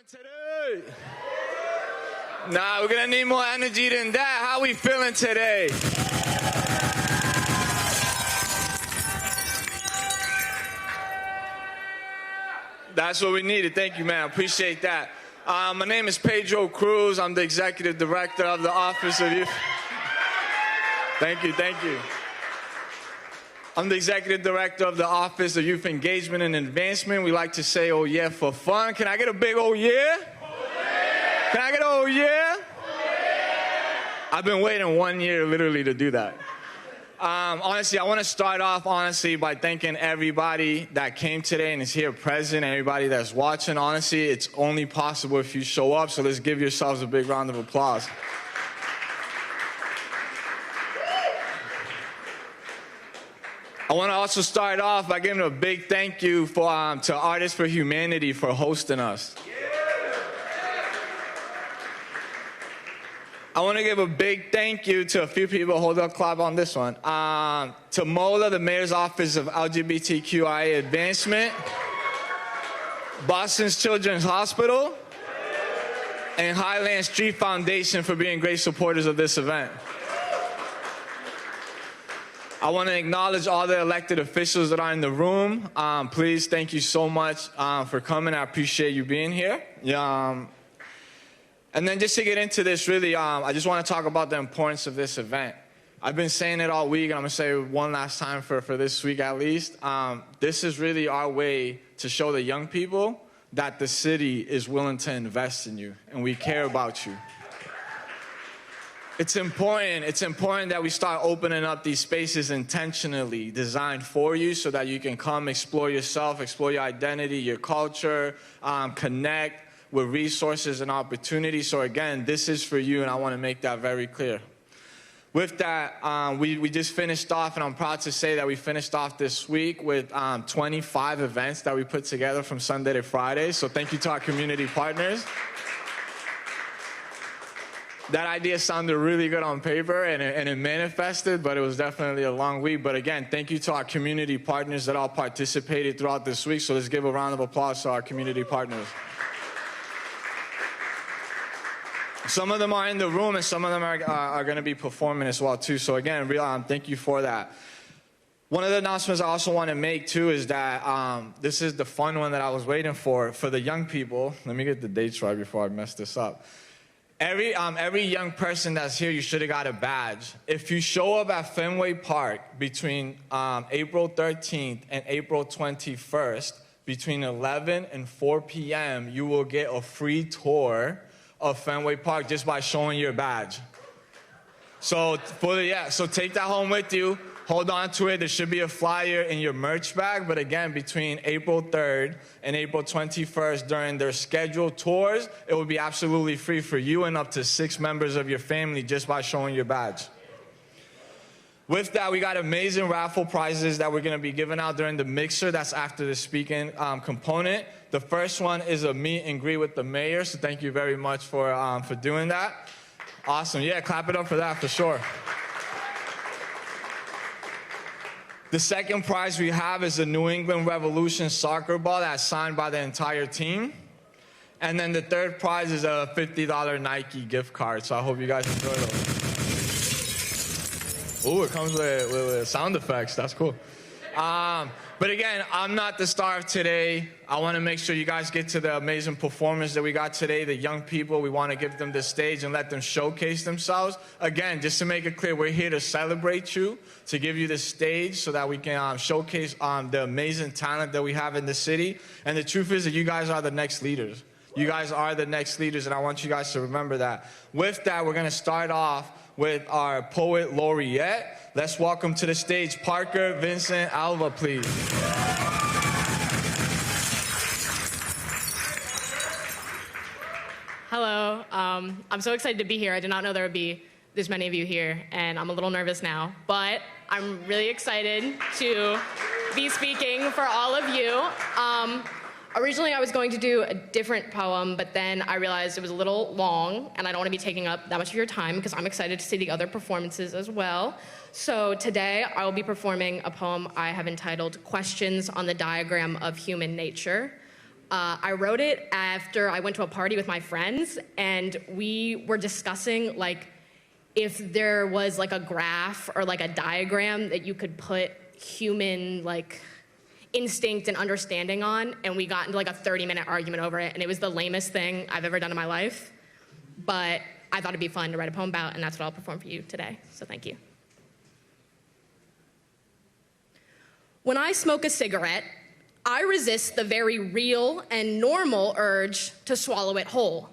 Today? Nah, we're gonna need more energy than that. How we feeling today? That's what we needed. Thank you, man. Appreciate that. My name is Pedro Cruz. I'm the executive director of the Office of Youth. Thank you. I'm the executive director of the Office of Youth Engagement and Advancement. We like to say, oh yeah, for fun. Can I get a big oh yeah? Oh yeah. Can I get a oh yeah? Oh yeah. I've been waiting 1 year literally to do that. Honestly, I want to start off by thanking everybody that came today and is here present, everybody that's watching. Honestly, it's only possible if you show up, so let's give yourselves a big round of applause. I want to also start off by giving a big thank you to Artists for Humanity for hosting us. I want to give a big thank you to a few people. Hold up, clap on this one. To MOLA, the Mayor's Office of LGBTQIA Advancement, Boston's Children's Hospital, and Highland Street Foundation for being great supporters of this event. I want to acknowledge all the elected officials that are in the room. Please, thank you so much for coming. I appreciate you being here. And then just to get into this, really, I just want to talk about the importance of this event. I've been saying it all week, and I'm going to say it one last time for this week at least. This is really our way to show the young people that the city is willing to invest in you, and we care about you. It's important that we start opening up these spaces intentionally designed for you so that you can come explore yourself, explore your identity, your culture, connect with resources and opportunities. So again, this is for you, and I want to make that very clear. With that, we just finished off, and I'm proud to say that we finished off this week with 25 events that we put together from Sunday to Friday. So thank you to our community partners. That idea sounded really good on paper, and it manifested, but it was definitely a long week. But again, thank you to our community partners that all participated throughout this week. So let's give a round of applause to our community partners. Some of them are in the room, and some of them are going to be performing as well, too. So again, thank you for that. One of the announcements I also want to make, too, is that this is the fun one that I was waiting for the young people. Let me get the dates right before I mess this up. Every young person that's here, you should have got a badge. If you show up at Fenway Park between April 13th and April 21st, between 11 and 4 p.m., you will get a free tour of Fenway Park just by showing your badge. So take that home with you. Hold on to it. There should be a flyer in your merch bag. But again, between April 3rd and April 21st, during their scheduled tours, it will be absolutely free for you and up to 6 members of your family just by showing your badge. With that, we got amazing raffle prizes that we're going to be giving out during the mixer. That's after the speaking component. The first one is a meet and greet with the mayor. So thank you very much for doing that. Awesome. Yeah, clap it up for that for sure. The second prize we have is a New England Revolution soccer ball that's signed by the entire team. And then the third prize is a $50 Nike gift card. So I hope you guys enjoy those. Ooh, it comes with sound effects. That's cool. But again, I'm not the star of today. I want to make sure you guys get to the amazing performance that we got today. The young people, we want to give them the stage and let them showcase themselves. Again, just to make it clear, we're here to celebrate you, to give you the stage so that we can showcase the amazing talent that we have in the city. And the truth is that you guys are the next leaders. You guys are the next leaders, and I want you guys to remember that. With that, we're going to start off with our poet laureate. Let's welcome to the stage Parker Vincent Alva, please. Hello. I'm so excited to be here. I did not know there would be this many of you here, and I'm a little nervous now, but I'm really excited to be speaking for all of you. Originally, I was going to do a different poem, but then I realized it was a little long, and I don't want to be taking up that much of your time because I'm excited to see the other performances as well. So today, I will be performing a poem I have entitled Questions on the Diagram of Human Nature. I wrote it after I went to a party with my friends, and we were discussing like if there was like a graph or like a diagram that you could put human like instinct and understanding on, and we got into like a 30-minute argument over it, and it was the lamest thing I've ever done in my life. But I thought it'd be fun to write a poem about, and that's what I'll perform for you today. So thank you. When I smoke a cigarette, I resist the very real and normal urge to swallow it whole.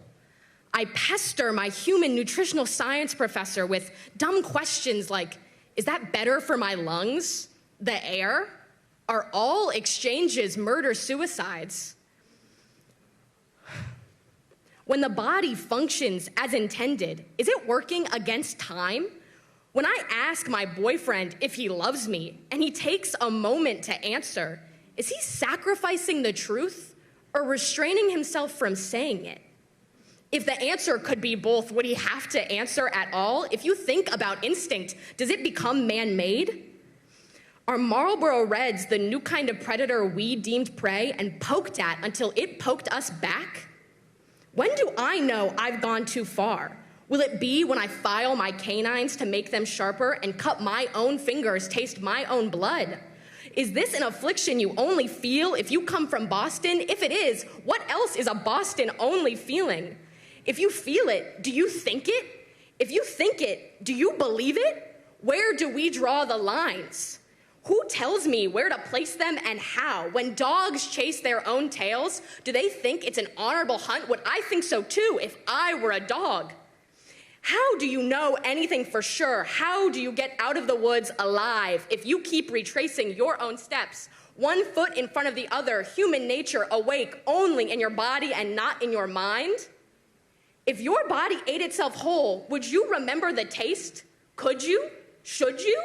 I pester my human nutritional science professor with dumb questions like, is that better for my lungs? The air? Are all exchanges murder-suicides? When the body functions as intended, is it working against time? When I ask my boyfriend if he loves me and he takes a moment to answer, is he sacrificing the truth or restraining himself from saying it? If the answer could be both, would he have to answer at all? If you think about instinct, does it become man-made? Are Marlboro Reds the new kind of predator we deemed prey and poked at until it poked us back? When do I know I've gone too far? Will it be when I file my canines to make them sharper and cut my own fingers, taste my own blood? Is this an affliction you only feel if you come from Boston? If it is, what else is a Boston-only feeling? If you feel it, do you think it? If you think it, do you believe it? Where do we draw the lines? Who tells me where to place them and how? When dogs chase their own tails, do they think it's an honorable hunt? Would I think so too if I were a dog? How do you know anything for sure? How do you get out of the woods alive if you keep retracing your own steps, one foot in front of the other, human nature awake only in your body and not in your mind? If your body ate itself whole, would you remember the taste? Could you? Should you?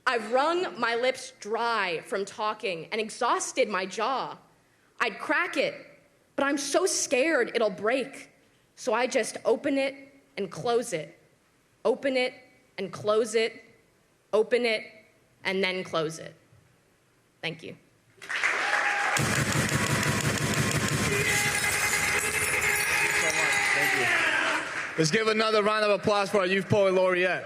I've wrung my lips dry from talking and exhausted my jaw. I'd crack it, but I'm so scared it'll break. So I just open it and close it. Open it and close it. Open it and then close it. Thank you. Let's give another round of applause for our Youth Poet Laureate.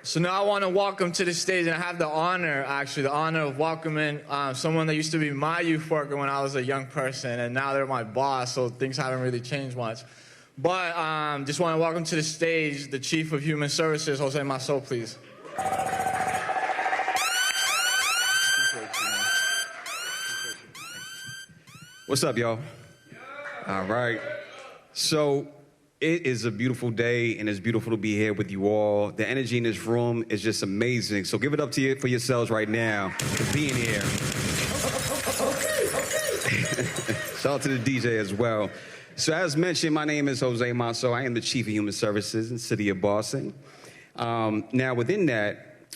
So now I want to welcome to the stage, and I have the honor of welcoming someone that used to be my youth worker when I was a young person, and now they're my boss, so things haven't really changed much. But just want to welcome to the stage the Chief of Human Services, Jose Masso, please. What's up, y'all? All right. So it is a beautiful day, and it's beautiful to be here with you all. The energy in this room is just amazing. So give it up to you for yourselves right now for being here. Shout out to the DJ as well. So as mentioned, my name is Jose Masso. I am the Chief of Human Services in the city of Boston. Now, within that,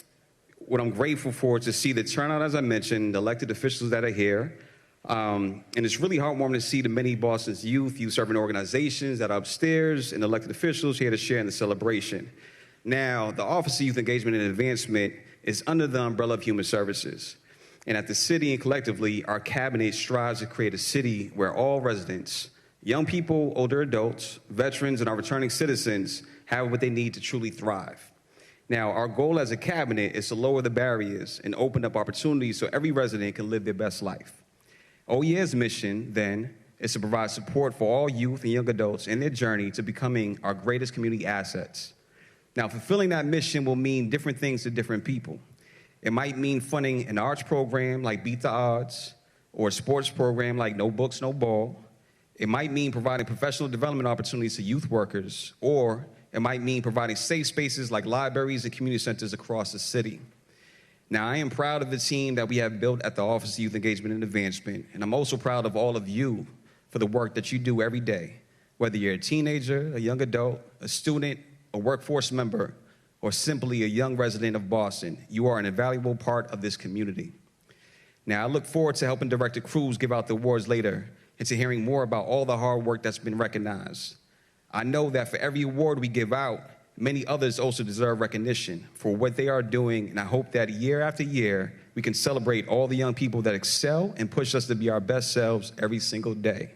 what I'm grateful for is to see the turnout, as I mentioned, the elected officials that are here. And it's really heartwarming to see the many Boston's youth serving organizations that are upstairs and elected officials here to share in the celebration. Now, the Office of Youth Engagement and Advancement is under the umbrella of Human Services. And at the city and collectively, our cabinet strives to create a city where all residents, young people, older adults, veterans, and our returning citizens have what they need to truly thrive. Now, our goal as a cabinet is to lower the barriers and open up opportunities so every resident can live their best life. OEA's mission, then, is to provide support for all youth and young adults in their journey to becoming our greatest community assets. Now, fulfilling that mission will mean different things to different people. It might mean funding an arts program like Beat the Odds, or a sports program like No Books, No Ball. It might mean providing professional development opportunities to youth workers, or it might mean providing safe spaces like libraries and community centers across the city. Now, I am proud of the team that we have built at the Office of Youth Engagement and Advancement, and I'm also proud of all of you for the work that you do every day. Whether you're a teenager, a young adult, a student, a workforce member, or simply a young resident of Boston, you are an invaluable part of this community. Now, I look forward to helping Director Cruz give out the awards later and to hearing more about all the hard work that's been recognized. I know that for every award we give out, many others also deserve recognition for what they are doing, and I hope that year after year, we can celebrate all the young people that excel and push us to be our best selves every single day.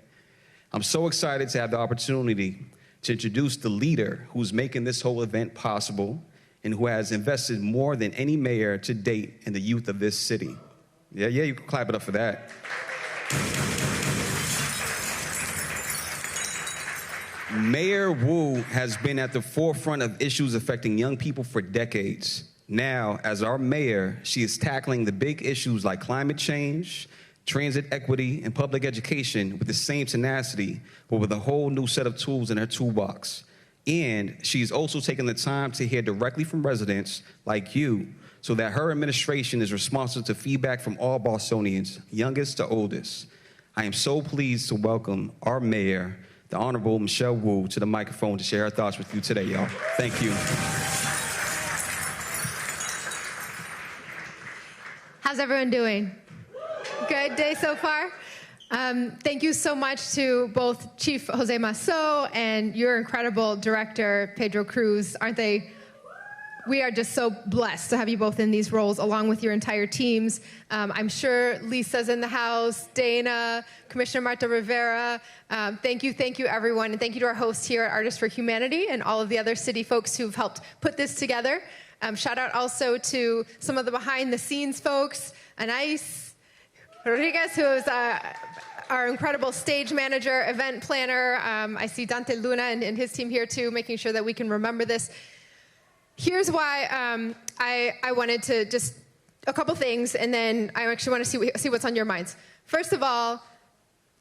I'm so excited to have the opportunity to introduce the leader who's making this whole event possible and who has invested more than any mayor to date in the youth of this city. Yeah, you can clap it up for that. Mayor Wu has been at the forefront of issues affecting young people for decades. Now, as our mayor, she is tackling the big issues like climate change, transit equity, and public education with the same tenacity, but with a whole new set of tools in her toolbox. And she's also taking the time to hear directly from residents like you so that her administration is responsive to feedback from all Bostonians, youngest to oldest. I am so pleased to welcome our mayor, the Honorable Michelle Wu, to the microphone to share her thoughts with you today, y'all. Thank you. How's everyone doing? Good day so far? Thank you so much to both Chief Jose Masso and your incredible director, Pedro Cruz. Aren't they? We are just so blessed to have you both in these roles along with your entire teams. I'm sure Lisa's in the house, Dana, Commissioner Marta Rivera. Thank you everyone. And thank you to our hosts here at Artists for Humanity and all of the other city folks who've helped put this together. Shout out also to some of the behind the scenes folks, Anais Rodriguez, who is our incredible stage manager, event planner. I see Dante Luna and his team here too, making sure that we can remember this. Here's why I wanted to just a couple things, and then I actually want to see what's on your minds. First of all,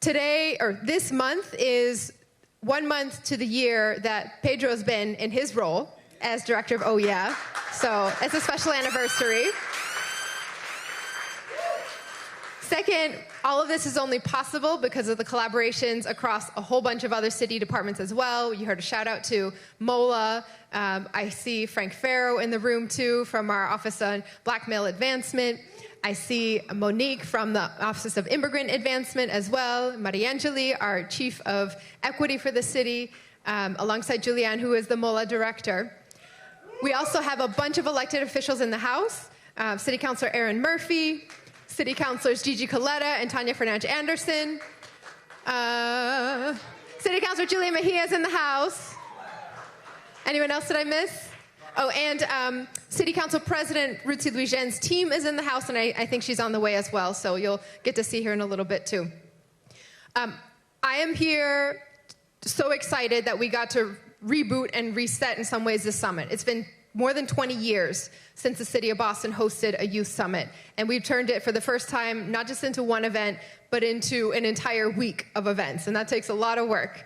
this month is 1 month to the year that Pedro's been in his role as director of Oh Yeah, so it's a special anniversary. Second, all of this is only possible because of the collaborations across a whole bunch of other city departments as well. You heard a shout out to MOLA. I see Frank Farrow in the room too from our Office on Black Male Advancement. I see Monique from the Office of Immigrant Advancement as well. Mariangeli, our Chief of Equity for the city, alongside Julianne, who is the MOLA director. We also have a bunch of elected officials in the House. City Councilor Aaron Murphy, City Councilors Gigi Coletta and Tanya Fernandez Anderson. City Councilor Julia Mejia is in the house. Anyone else that I miss? Oh, and City Council President Ruthie Louis-Jen's team is in the house, and I think she's on the way as well, so you'll get to see her in a little bit too. I am here so excited that we got to reboot and reset in some ways this summit. It's been more than 20 years since the city of Boston hosted a youth summit, and we've turned it for the first time not just into one event, but into an entire week of events, and that takes a lot of work.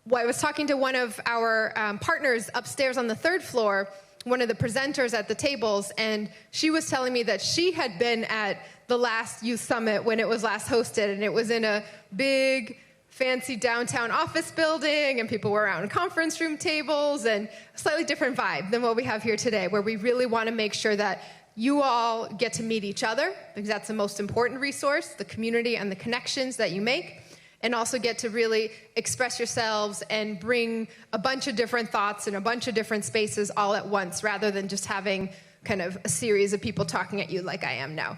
Well, I was talking to one of our partners upstairs on the third floor, one of the presenters at the tables, and she was telling me that she had been at the last youth summit when it was last hosted, and it was in a big, fancy downtown office building, and people were around conference room tables, and a slightly different vibe than what we have here today, where we really want to make sure that you all get to meet each other, because that's the most important resource, the community and the connections that you make, and also get to really express yourselves and bring a bunch of different thoughts in a bunch of different spaces all at once, rather than just having kind of a series of people talking at you like I am now.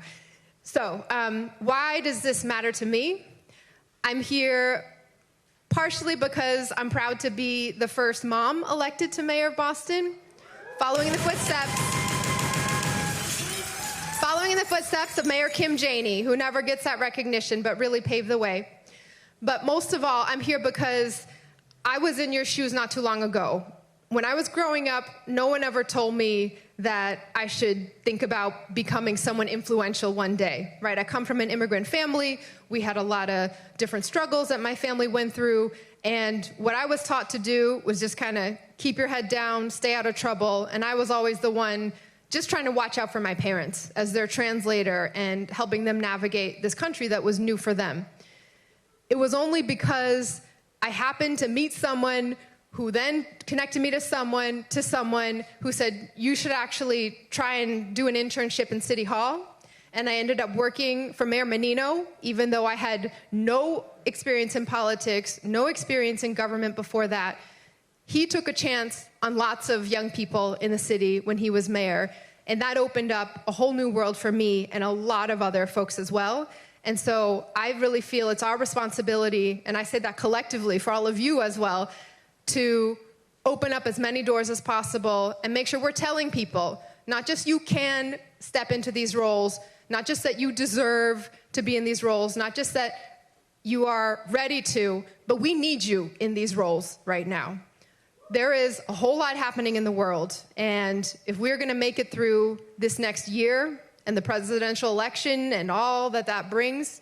So why does this matter to me? I'm here partially because I'm proud to be the first mom elected to mayor of Boston, following in the footsteps of Mayor Kim Janey, who never gets that recognition but really paved the way. But most of all, I'm here because I was in your shoes not too long ago. When I was growing up, no one ever told me that I should think about becoming someone influential one day, right? I come from an immigrant family. We had a lot of different struggles that my family went through. And what I was taught to do was just kind of keep your head down, stay out of trouble. And I was always the one just trying to watch out for my parents as their translator and helping them navigate this country that was new for them. It was only because I happened to meet someone who then connected me to someone who said, you should actually try and do an internship in City Hall. And I ended up working for Mayor Menino, even though I had no experience in politics, no experience in government before that. he took a chance on lots of young people in the city when he was mayor, and that opened up a whole new world for me and a lot of other folks as well. And so I really feel it's our responsibility, and I say that collectively for all of you as well, to open up as many doors as possible and make sure we're telling people, not just you can step into these roles, not just that you deserve to be in these roles, not just that you are ready to, but we need you in these roles right now. There is a whole lot happening in the world, and if we're going to make it through this next year and the presidential election and all that that brings,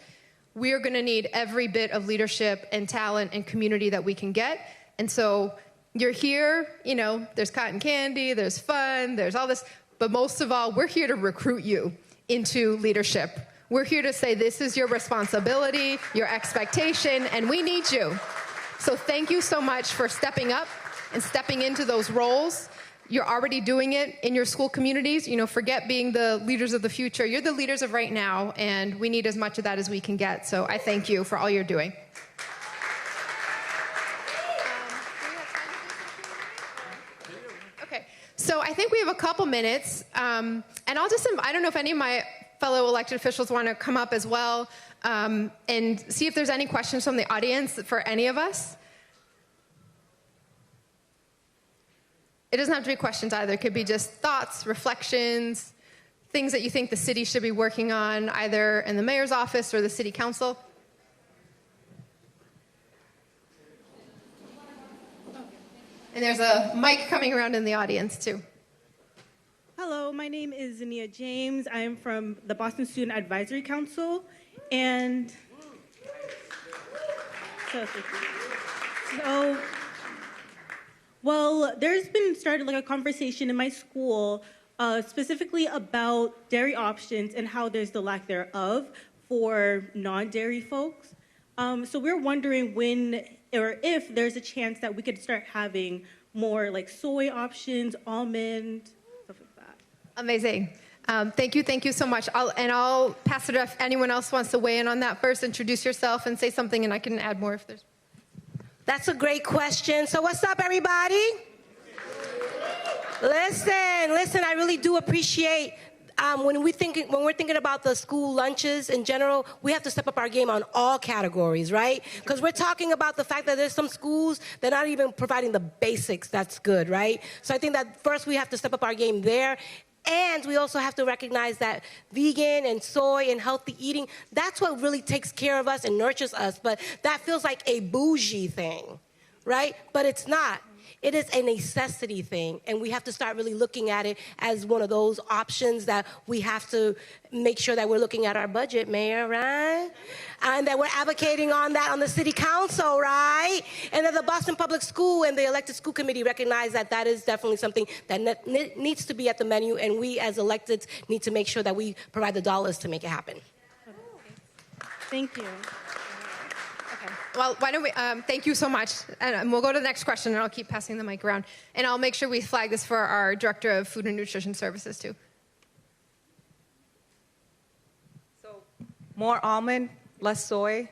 we are going to need every bit of leadership and talent and community that we can get. And so you're here, you know, there's cotton candy, there's fun, there's all this, but most of all, we're here to recruit you into leadership. We're here to say this is your responsibility, your expectation, and we need you. So thank you so much for stepping up and stepping into those roles. You're already doing it in your school communities. You know, forget being the leaders of the future. You're the leaders of right now, and we need as much of that as we can get. So I thank you for all you're doing. Okay, so I think we have a couple minutes, and I'll just, I don't know if any of my fellow elected officials want to come up as well and see if there's any questions from the audience for any of us. It doesn't have to be questions either. It could be just thoughts, reflections, things that you think the city should be working on, either in the mayor's office or the city council. And there's a mic coming around in the audience, too. Hello, my name is Zania James. I am from the Boston Student Advisory Council. And well, there's been started like a conversation in my school specifically about dairy options and how there's the lack thereof for non-dairy folks. So we're wondering when or if there's a chance that we could start having more like soy options, almond, stuff like that. Amazing. Thank you so much. I'll pass it if anyone else wants to weigh in on that first. Introduce yourself and say something, and I can add more if there's. That's a great question. So what's up, everybody? Listen, I really do appreciate when we're thinking about the school lunches in general, we have to step up our game on all categories, right? Because we're talking about the fact that there's some schools that are not even providing the basics that's good, right? So I think that first we have to step up our game there. And we also have to recognize that vegan and soy and healthy eating, that's what really takes care of us and nurtures us. But that feels like a bougie thing, right? But it's not. It is a necessity thing, and we have to start really looking at it as one of those options that we have to make sure that we're looking at our budget, Mayor, right? And that we're advocating on that on the city council, right? And that the Boston Public School and the elected school committee recognize that that is definitely something that needs to be at the menu, and we as electeds need to make sure that we provide the dollars to make it happen. Thank you. Well, why don't we, thank you so much. And we'll go to the next question, and I'll keep passing the mic around. And I'll make sure we flag this for our Director of Food and Nutrition Services, too. So, more almond, less soy.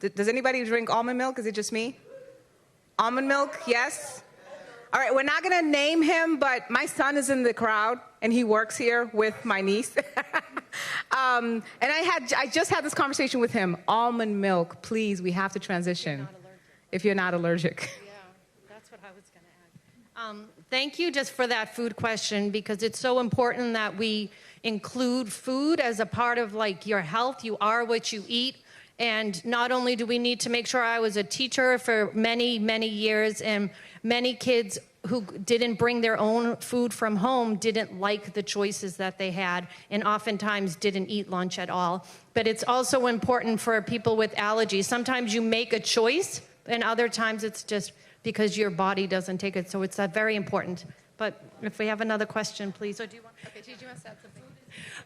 Does anybody drink almond milk? Is it just me? Almond milk, yes? All right, we're not going to name him, but my son is in the crowd, and he works here with my niece. And I just had this conversation with him. Almond milk, please, we have to transition if you're not allergic. Yeah, that's what I was going to add. Thank you just for that food question, because it's so important that we include food as a part of like your health. You are what you eat. And not only do we need to make sure, I was a teacher for many, many years, and many kids who didn't bring their own food from home didn't like the choices that they had, and oftentimes didn't eat lunch at all. But it's also important for people with allergies. Sometimes you make a choice, and other times it's just because your body doesn't take it. So it's very important. But if we have another question, please. Or do you want? Okay, do you want to add something?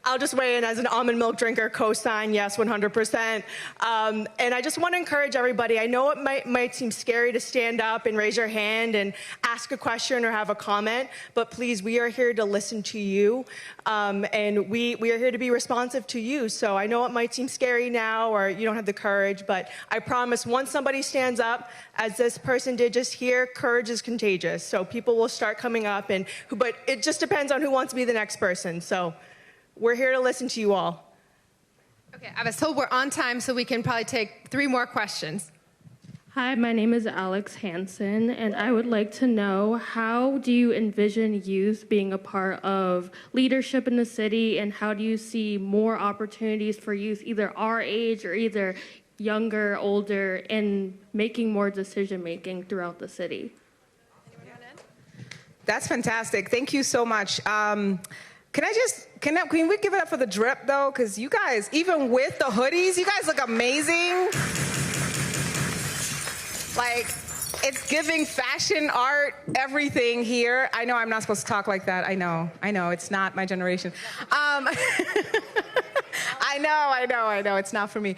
I'll just weigh in as an almond milk drinker, co-sign, yes, 100%. And I just want to encourage everybody. I know it might seem scary to stand up and raise your hand and ask a question or have a comment, but please, we are here to listen to you, and we are here to be responsive to you. So I know it might seem scary now or you don't have the courage, but I promise once somebody stands up, as this person did just here, courage is contagious. So people will start coming up, but it just depends on who wants to be the next person. So we're here to listen to you all. Okay, I was told we're on time, so we can probably take 3 more questions. Hi, my name is Alex Hansen, and I would like to know, how do you envision youth being a part of leadership in the city, and how do you see more opportunities for youth, either our age or either younger, older, in making more decision-making throughout the city? That's fantastic. Thank you so much. Can we give it up for the drip, though? Because you guys, even with the hoodies, you guys look amazing. Like, it's giving fashion, art, everything here. I know I'm not supposed to talk like that. I know. It's not my generation. I know. It's not for me.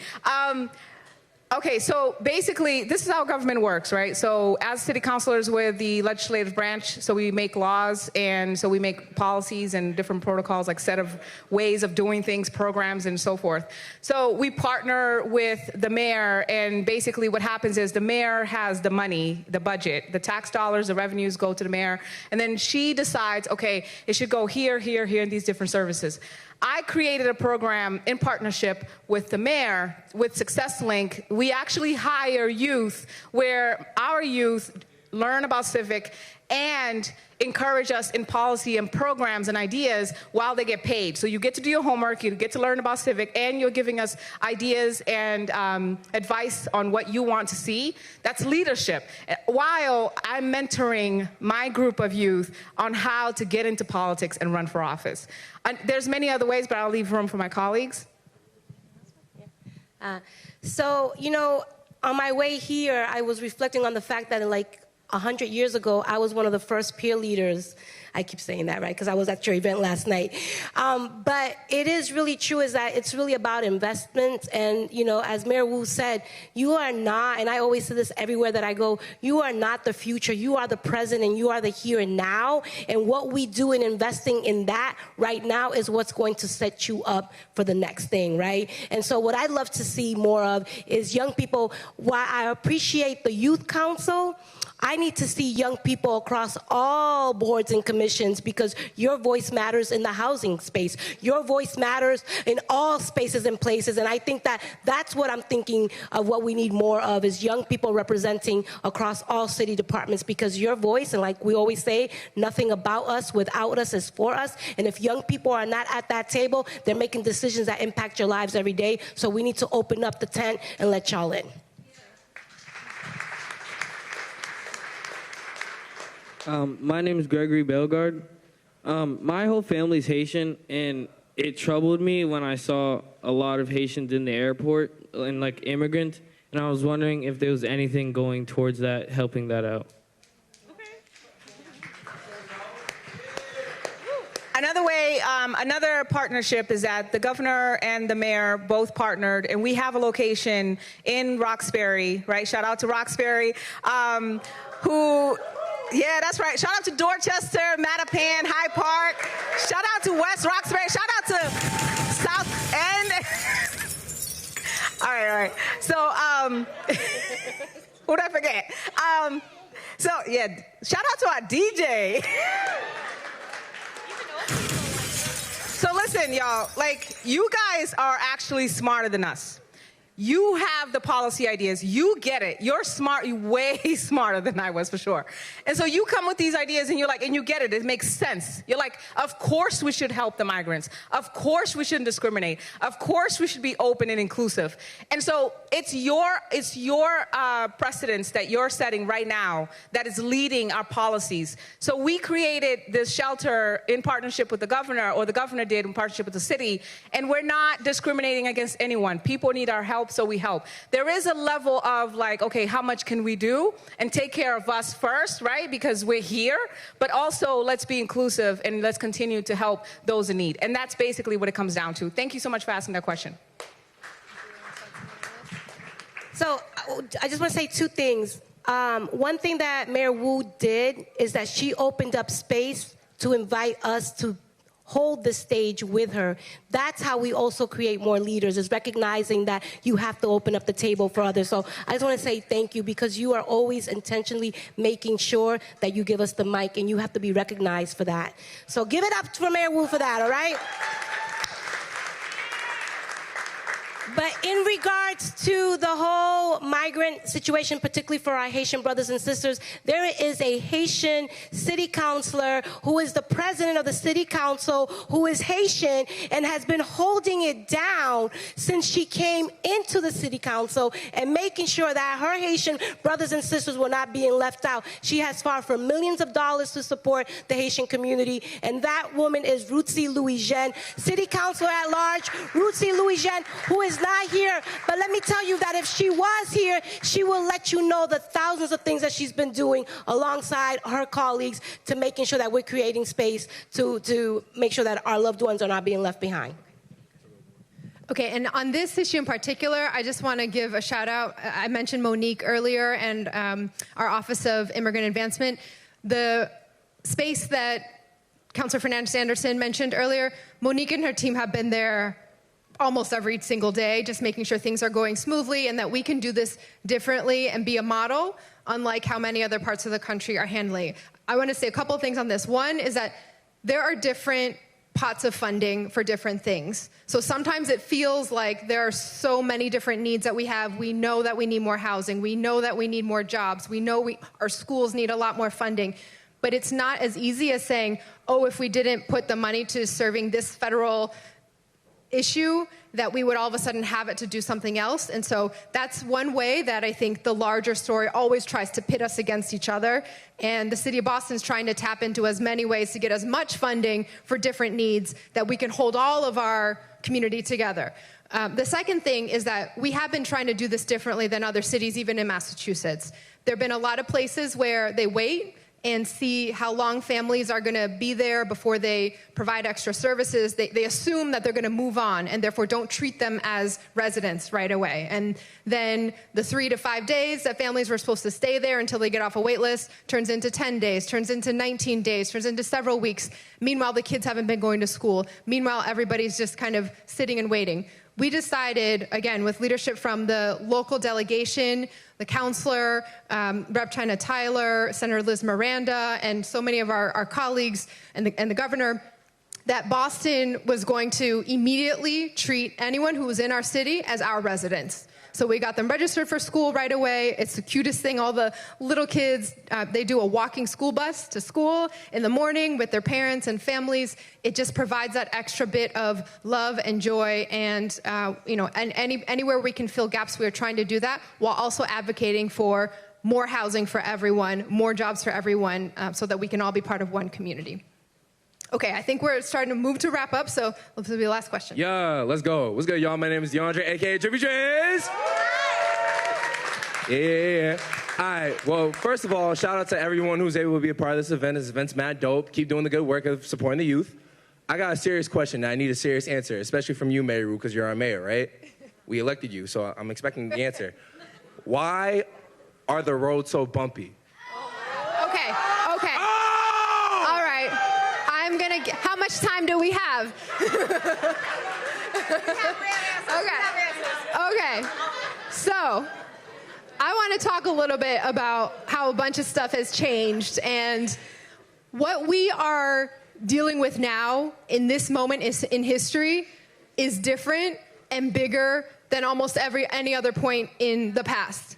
Okay, so basically, this is how government works, right? So as city councilors, we're the legislative branch, so we make laws, and so we make policies and different protocols, like set of ways of doing things, programs, and so forth. So we partner with the mayor, and basically what happens is the mayor has the money, the budget, the tax dollars, the revenues go to the mayor, and then she decides, okay, it should go here, here, here, in these different services. I created a program in partnership with the mayor, with Success Link. We actually hire youth where our youth learn about civic and encourage us in policy and programs and ideas while they get paid. So you get to do your homework, you get to learn about civic, and you're giving us ideas and advice on what you want to see. That's leadership. While I'm mentoring my group of youth on how to get into politics and run for office. There's many other ways, but I'll leave room for my colleagues. So, on my way here, I was reflecting on the fact that 100 years ago, I was one of the first peer leaders. I keep saying that, right? Because I was at your event last night. But it is really true is that it's really about investment. And, as Mayor Wu said, you are not, and I always say this everywhere that I go, you are not the future. You are the present, and you are the here and now. And what we do in investing in that right now is what's going to set you up for the next thing, right? And so what I'd love to see more of is young people. While I appreciate the Youth Council, I need to see young people across all boards and commissions, because your voice matters in the housing space. Your voice matters in all spaces and places. And I think that that's what I'm thinking of, what we need more of, is young people representing across all city departments, because your voice, and like we always say, nothing about us without us is for us. And if young people are not at that table, they're making decisions that impact your lives every day. So we need to open up the tent and let y'all in. My name is Gregory Bellegarde. My whole family's Haitian, and it troubled me when I saw a lot of Haitians in the airport and immigrants, and I was wondering if there was anything going towards that, helping that out. Another partnership is that the governor and the mayor both partnered, and we have a location in Roxbury, right? Shout out to Roxbury, yeah, that's right. Shout out to Dorchester, Mattapan, Hyde Park. Shout out to West Roxbury. Shout out to South End. All right. So, who did I forget? Shout out to our DJ. So listen, y'all, you guys are actually smarter than us. You have the policy ideas. You get it. You're smart. You're way smarter than I was, for sure. And so you come with these ideas, and and you get it. It makes sense. You're like, of course we should help the migrants. Of course we shouldn't discriminate. Of course we should be open and inclusive. And so it's your precedence that you're setting right now that is leading our policies. So we created this shelter in partnership with the governor, or the governor did in partnership with the city, and we're not discriminating against anyone. People need our help. help, so we help. There is a level of like, okay, how much can we do? And take care of us first, right? Because we're here. But also, let's be inclusive and let's continue to help those in need. And that's basically what it comes down to. Thank you so much for asking that question. So I just want to say two things. One thing that Mayor Wu did is that she opened up space to invite us to hold the stage with her. That's how we also create more leaders, is recognizing that you have to open up the table for others. So I just want to say thank you, because you are always intentionally making sure that you give us the mic, and you have to be recognized for that. So give it up for Mayor Wu for that, all right? But in regards to the whole migrant situation, particularly for our Haitian brothers and sisters, there is a Haitian city councilor who is the president of the city council, who is Haitian and has been holding it down since she came into the city council and making sure that her Haitian brothers and sisters were not being left out. She has fought for millions of dollars to support the Haitian community, and that woman is Ruthie Louis-Jean, city councilor at large. Ruthie Louis-Jean, who is not here, but let me tell you that if she was here, she will let you know the thousands of things that she's been doing alongside her colleagues to making sure that we're creating space to make sure that our loved ones are not being left behind. Okay, and on this issue in particular, I just want to give a shout out. I mentioned Monique earlier and our Office of Immigrant Advancement. The space that Councilor Fernandez-Anderson mentioned earlier, Monique and her team have been there almost every single day, just making sure things are going smoothly and that we can do this differently and be a model, unlike how many other parts of the country are handling. I want to say a couple of things on this. One is that there are different pots of funding for different things. So sometimes it feels like there are so many different needs that we have. We know that we need more housing. We know that we need more jobs. We know our schools need a lot more funding. But it's not as easy as saying, oh, if we didn't put the money to serving this federal issue, that we would all of a sudden have it to do something else. And so that's one way that I think the larger story always tries to pit us against each other. And the city of Boston is trying to tap into as many ways to get as much funding for different needs that we can hold all of our community together. The second thing is that we have been trying to do this differently than other cities, even in Massachusetts. There have been a lot of places where they wait and see how long families are going to be there before they provide extra services. They assume that they're going to move on and therefore don't treat them as residents right away. And then the 3 to 5 days that families were supposed to stay there until they get off a wait list turns into 10 days, turns into 19 days, turns into several weeks. Meanwhile, the kids haven't been going to school. Meanwhile, everybody's just kind of sitting and waiting. We decided, again, with leadership from the local delegation, the councilor, Rep. China Tyler, Senator Liz Miranda, and so many of our colleagues and the governor, that Boston was going to immediately treat anyone who was in our city as our residents. So we got them registered for school right away. It's the cutest thing. All the little kids, they do a walking school bus to school in the morning with their parents and families. It just provides that extra bit of love and joy, and and anywhere we can fill gaps, we are trying to do that while also advocating for more housing for everyone, more jobs for everyone, so that we can all be part of one community. Okay, I think we're starting to move to wrap up, so this will be the last question. Yeah, let's go. What's good, y'all? My name is DeAndre, a.k.a. Trippy Trace. Yeah. All right, well, first of all, shout out to everyone who's able to be a part of this event. This event's mad dope. Keep doing the good work of supporting the youth. I got a serious question that I need a serious answer, especially from you, Mayor Wu, because you're our mayor, right? We elected you, so I'm expecting the answer. Why are the roads so bumpy? Okay. All right. How much time do we have? Okay. So, I want to talk a little bit about how a bunch of stuff has changed, and what we are dealing with now in this moment in history is different and bigger than almost any other point in the past.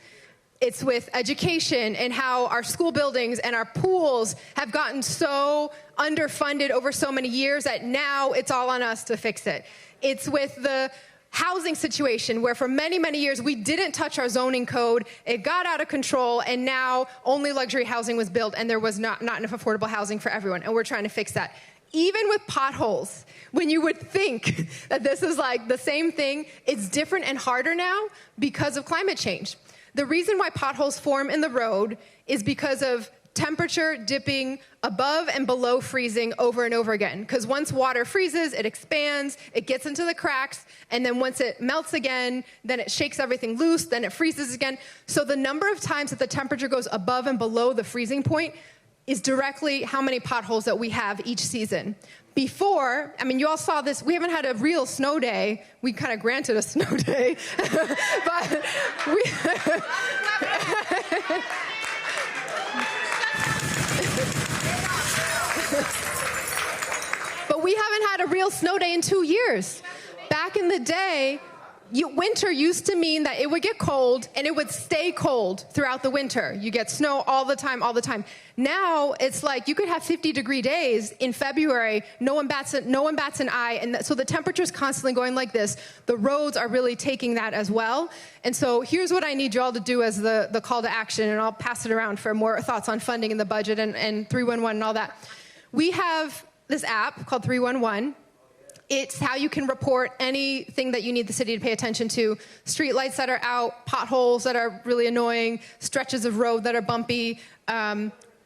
It's with education and how our school buildings and our pools have gotten so underfunded over so many years that now it's all on us to fix it. It's with the housing situation where for many, many years we didn't touch our zoning code. It got out of control, and now only luxury housing was built, and there was not enough affordable housing for everyone, and we're trying to fix that. even with potholes, when you would think that this is like the same thing, it's different and harder now because of climate change. The reason why potholes form in the road is because of temperature dipping above and below freezing over and over again. Because once water freezes, it expands, it gets into the cracks, and then once it melts again, then it shakes everything loose, then it freezes again. So the number of times that the temperature goes above and below the freezing point is directly how many potholes that we have each season. Before, I mean, you all saw this, we haven't had a real snow day. We kind of granted a snow day, but we... But we haven't had a real snow day in 2 years. Back in the day, winter used to mean that it would get cold and it would stay cold throughout the winter. You get snow all the time, all the time. Now it's like you could have 50-degree days in February. No one bats an eye, and so the temperature's constantly going like this. The roads are really taking that as well. And so here's what I need you all to do as the call to action, and I'll pass it around for more thoughts on funding in the budget and 311 and all that. We have this app called 311. It's how you can report anything that you need the city to pay attention to. Street lights that are out, potholes that are really annoying, stretches of road that are bumpy,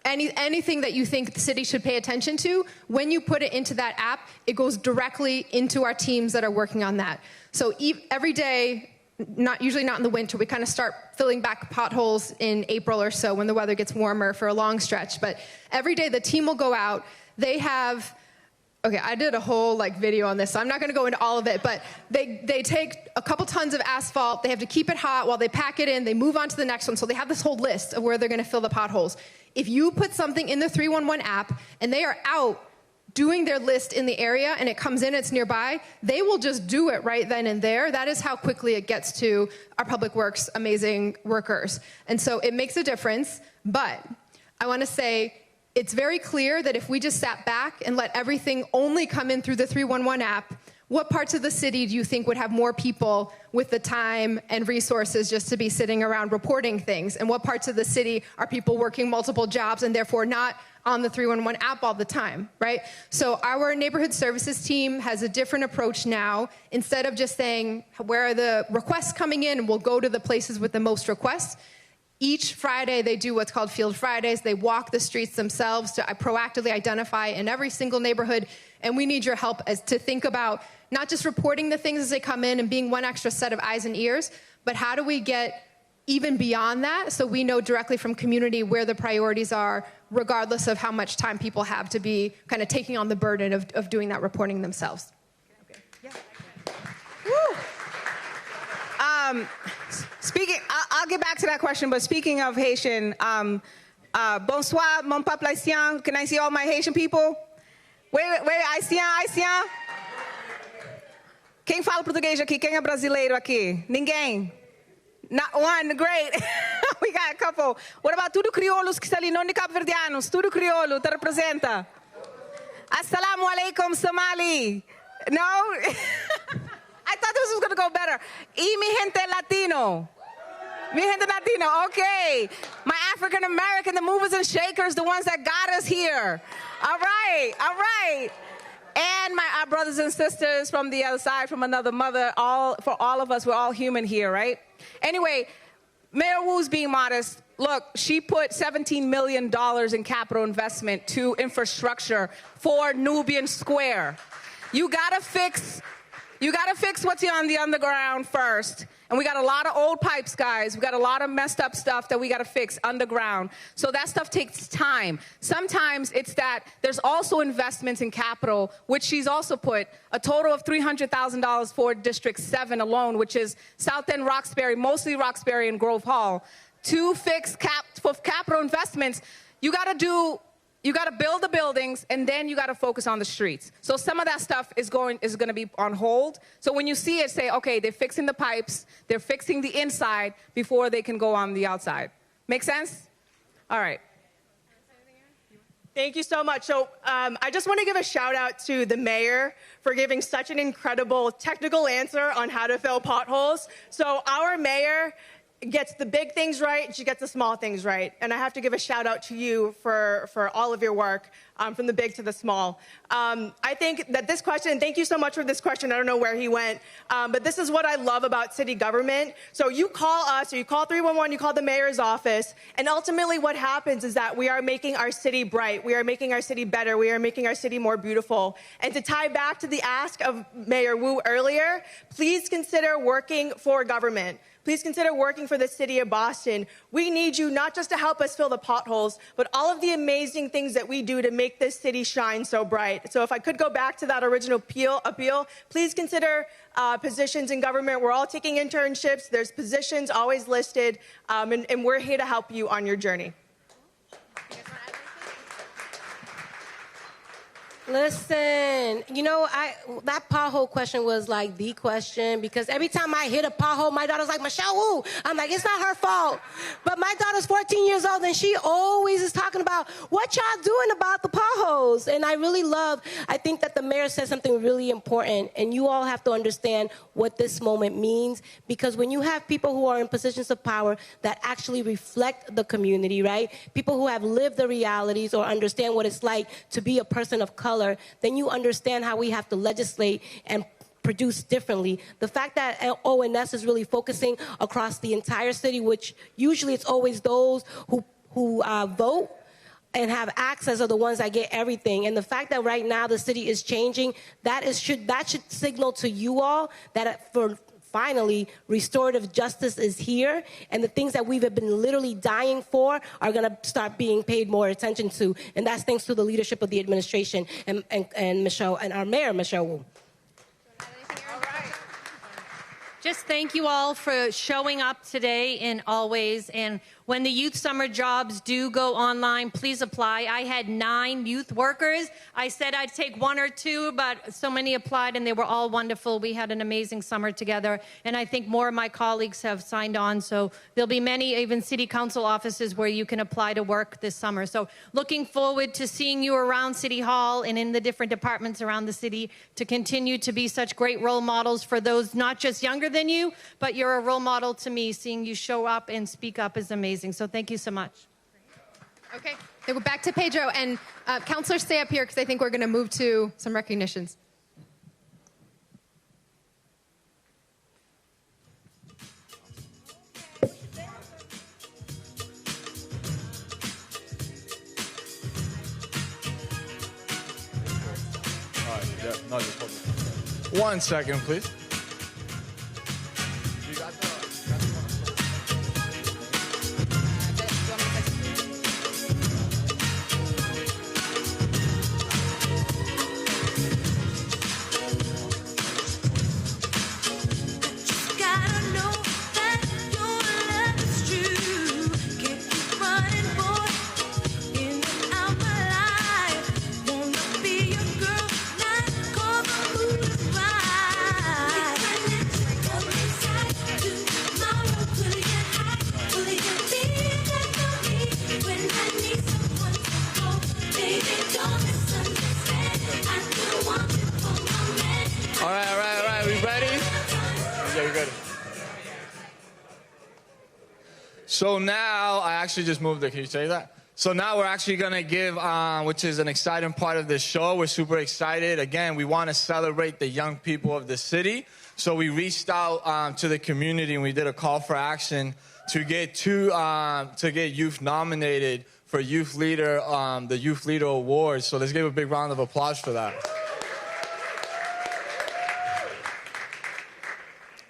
anything that you think the city should pay attention to. When you put it into that app, it goes directly into our teams that are working on that. So every day, usually not in the winter, we kind of start filling back potholes in April or so when the weather gets warmer for a long stretch. But every day the team will go out. They have... Okay, I did a whole video on this, so I'm not gonna go into all of it, but they take a couple tons of asphalt, they have to keep it hot while they pack it in, they move on to the next one, so they have this whole list of where they're gonna fill the potholes. If you put something in the 311 app and they are out doing their list in the area and it comes in, it's nearby, they will just do it right then and there. That is how quickly it gets to our public works amazing workers. And so it makes a difference, but I wanna say, it's very clear that if we just sat back and let everything only come in through the 311 app, what parts of the city do you think would have more people with the time and resources just to be sitting around reporting things? And what parts of the city are people working multiple jobs and therefore not on the 311 app all the time, right? So our neighborhood services team has a different approach now. Instead of just saying, where are the requests coming in? And we'll go to the places with the most requests. Each Friday, they do what's called Field Fridays. They walk the streets themselves to proactively identify in every single neighborhood. And we need your help to think about not just reporting the things as they come in and being one extra set of eyes and ears, but how do we get even beyond that so we know directly from community where the priorities are, regardless of how much time people have to be kind of taking on the burden of doing that reporting themselves. Okay. Yeah. Woo. Speaking, I'll get back to that question, but speaking of Haitian, bonsoir, mon peuple haïtien. Can I see all my Haitian people? Wait, haïtien? Quem fala português aqui? Quem é brasileiro aqui? Ninguém? Not one, great. We got a couple. What about tudo crioulos que está ali, não de cabo-verdianos? Tudo crioulo, te representa. Assalamu alaikum, Somali. No? I thought this was going to go better. Y mi gente latino. Mi gente latino, okay. My African American, the movers and shakers, the ones that got us here. All right. And our brothers and sisters from the other side, from another mother, for all of us, we're all human here, right? Anyway, Mayor Wu's being modest. Look, she put $17 million in capital investment to infrastructure for Nubian Square. You gotta fix what's on the underground first. And we got a lot of old pipes, guys. We got a lot of messed up stuff that we got to fix underground. So that stuff takes time. Sometimes it's that there's also investments in capital, which she's also put a total of $300,000 for District 7 alone, which is South End, Roxbury, mostly Roxbury and Grove Hall. To fix for capital investments, you got to build the buildings, and then you got to focus on the streets. So some of that stuff is going to be on hold. So when you see it, say, okay, they're fixing the pipes, they're fixing the inside before they can go on the outside. Make sense? All right. Thank you so much. So I just want to give a shout out to the mayor for giving such an incredible technical answer on how to fill potholes. So our mayor gets the big things right, she gets the small things right. And I have to give a shout out to you for all of your work, from the big to the small. I think that this question, and thank you so much for this question, I don't know where he went, but this is what I love about city government. So you call us, or you call 311, you call the mayor's office, and ultimately what happens is that we are making our city bright, we are making our city better, we are making our city more beautiful. And to tie back to the ask of Mayor Wu earlier, please consider working for government. Please consider working for the city of Boston. We need you not just to help us fill the potholes, but all of the amazing things that we do to make this city shine so bright. So if I could go back to that original appeal, please consider positions in government. We're all taking internships. There's positions always listed, and we're here to help you on your journey. Listen, you know, that pothole question was like the question, because every time I hit a pothole, my daughter's like, Michelle Wu. I'm like, it's not her fault. But my daughter's 14 years old, and she always is talking about what y'all doing about the potholes. And I think that the mayor said something really important, and you all have to understand what this moment means, because when you have people who are in positions of power that actually reflect the community, right? People who have lived the realities or understand what it's like to be a person of color, then you understand how we have to legislate and produce differently. The fact that ONS is really focusing across the entire city, which usually it's always those who vote and have access are the ones that get everything. And the fact that right now the city is changing, that should signal to you all that finally, restorative justice is here, and the things that we've been literally dying for are going to start being paid more attention to, and that's thanks to the leadership of the administration and Michelle and our mayor, Michelle Wu. Just thank you all for showing up today and always. And when the youth summer jobs do go online, please apply. I had 9 youth workers. I said I'd take 1 or 2, but so many applied and they were all wonderful. We had an amazing summer together. And I think more of my colleagues have signed on. So there'll be many even city council offices where you can apply to work this summer. So looking forward to seeing you around City Hall and in the different departments around the city to continue to be such great role models for those not just younger than you, but you're a role model to me. Seeing you show up and speak up is amazing. So thank you so much. Okay, then we're back to Pedro. And counselors, stay up here because I think we're going to move to some recognitions. All right, yeah, no, just hold it. 1 second, please. You got the So now, I actually just moved it. Can you say that? So now we're actually going to give, which is an exciting part of this show. We're super excited. Again, we want to celebrate the young people of the city. So we reached out to the community and we did a call for action to get youth nominated for Youth Leader, the Youth Leader Awards. So let's give a big round of applause for that.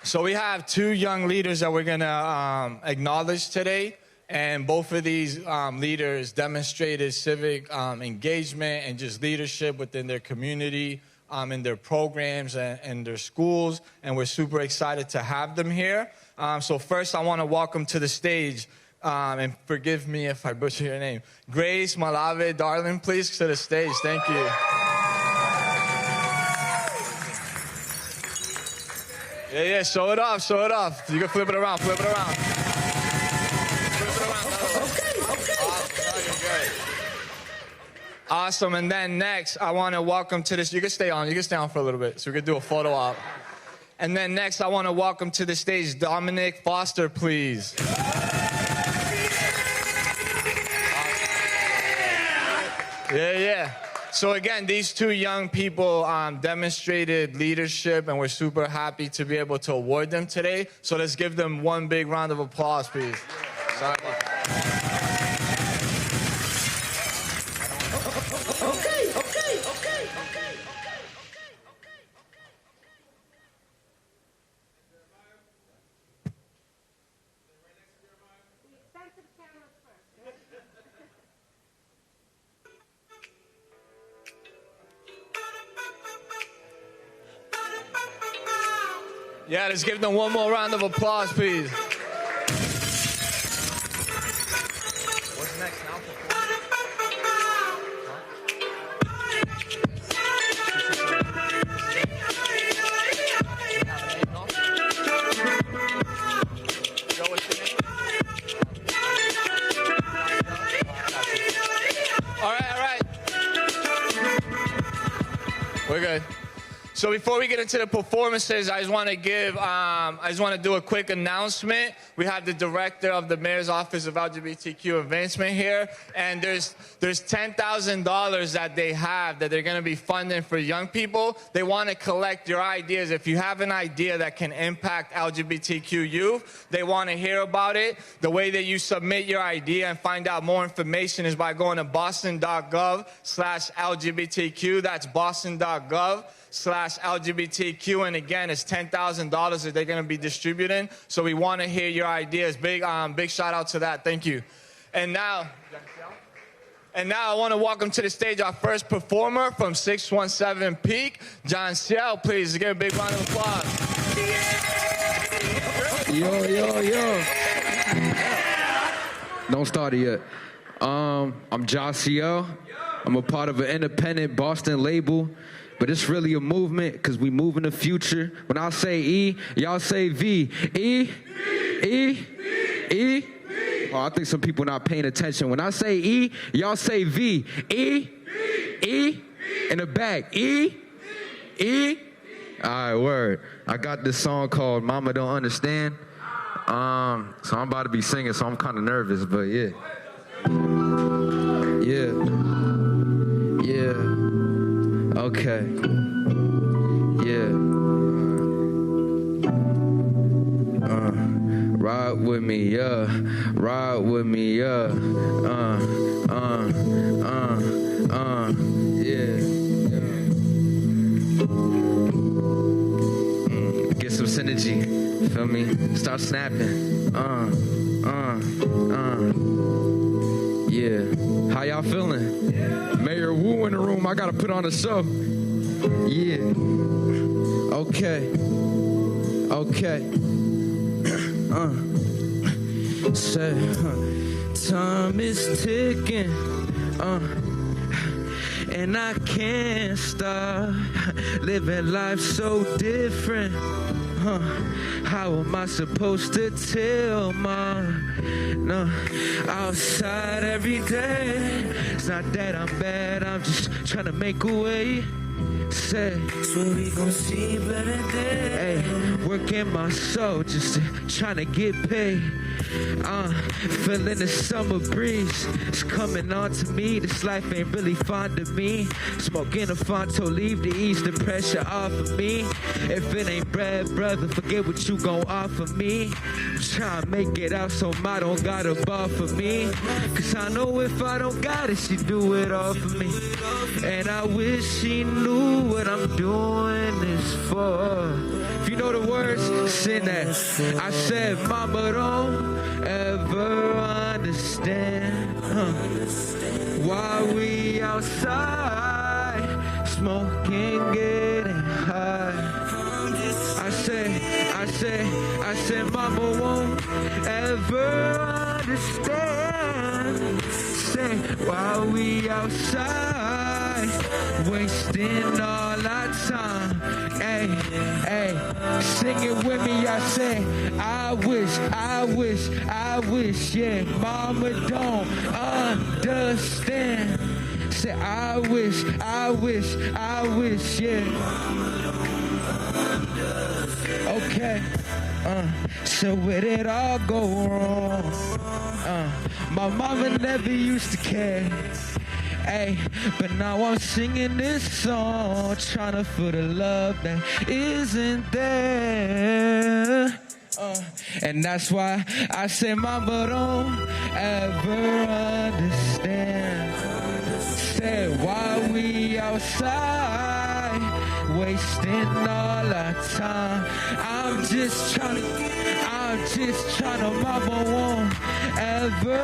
So we have 2 young leaders that we're going to acknowledge today, and both of these leaders demonstrated civic engagement and just leadership within their community, in their programs and their schools, and we're super excited to have them here. So first, I want to welcome to the stage, and forgive me if I butcher your name, Grace Malave, darling, please to the stage. Thank you. Yeah, show it off, show it off. You can flip it around, flip it around. Flip it around. Okay. Awesome. No, you're good. Awesome, and then next, I want to welcome to this, you can stay on for a little bit, so we can do a photo op. And then next, I want to welcome to the stage Dominic Foster, please. Yeah. So again, these two young people demonstrated leadership, and we're super happy to be able to award them today. So let's give them one big round of applause, please. Sorry about that. Yeah, let's give them one more round of applause, please. What's next now? All right. We're good. So before we get into the performances, I just want to do a quick announcement. We have the director of the Mayor's Office of LGBTQ Advancement here, and there's $10,000 that they have that they're going to be funding for young people. They want to collect your ideas. If you have an idea that can impact LGBTQ youth, they want to hear about it. The way that you submit your idea and find out more information is by going to boston.gov/LGBTQ. That's boston.gov/LGBTQ, and again, it's $10,000 that they're going to be distributing. So we want to hear your ideas. Big shout out to that. Thank you. And now I want to welcome to the stage our first performer from 617 Peak, John Ciel. Please give a big round of applause. Yo. Don't start it yet. I'm John Ciel. I'm a part of an independent Boston label. But it's really a movement because we move in the future. When I say E, y'all say V. E? Oh, I think some people not paying attention. When I say E, y'all say V. E? In the back. E? All right, word. I got this song called Mama Don't Understand. So I'm about to be singing, so I'm kind of nervous, but yeah. Okay. Yeah. Ride with me, yeah. Ride with me, yeah. Yeah. Get some synergy. Feel me? Start snapping. Yeah. How y'all feeling? Mayor Wu in the room. I gotta put on a show. Yeah. Okay. Say, time is ticking. And I can't stop living life so different. How am I supposed to tell Mom? No, outside every day. It's not that I'm bad, I'm just trying to make a way. Say, so we gon' see better days. Hey, working my soul just trying to get paid. Feeling the summer breeze. It's coming on to me. This life ain't really fond of me. Smoking a Fonto leave to ease the pressure off of me. If it ain't bread, brother, forget what you gon' offer me. I'm trying to make it out so Ma don't got a ball for me. Cause I know if I don't got it, she do it all for me. And I wish she knew what I'm doing this for. If you know the words, sing that. I said, Mama don't ever understand why we outside smoking, getting high. I said, Mama won't ever understand. Say, why we outside wasting all our time. Hey, sing it with me. I say, I wish, yeah, Mama don't understand. Say, I wish, yeah. Okay. So where did it all go wrong? My mama never used to care. Hey, but now I'm singing this song, trying to feel the love that isn't there. And that's why I say, mama, don't ever understand. Say, why we outside, wasting all our time. I'm just trying to, mama won't ever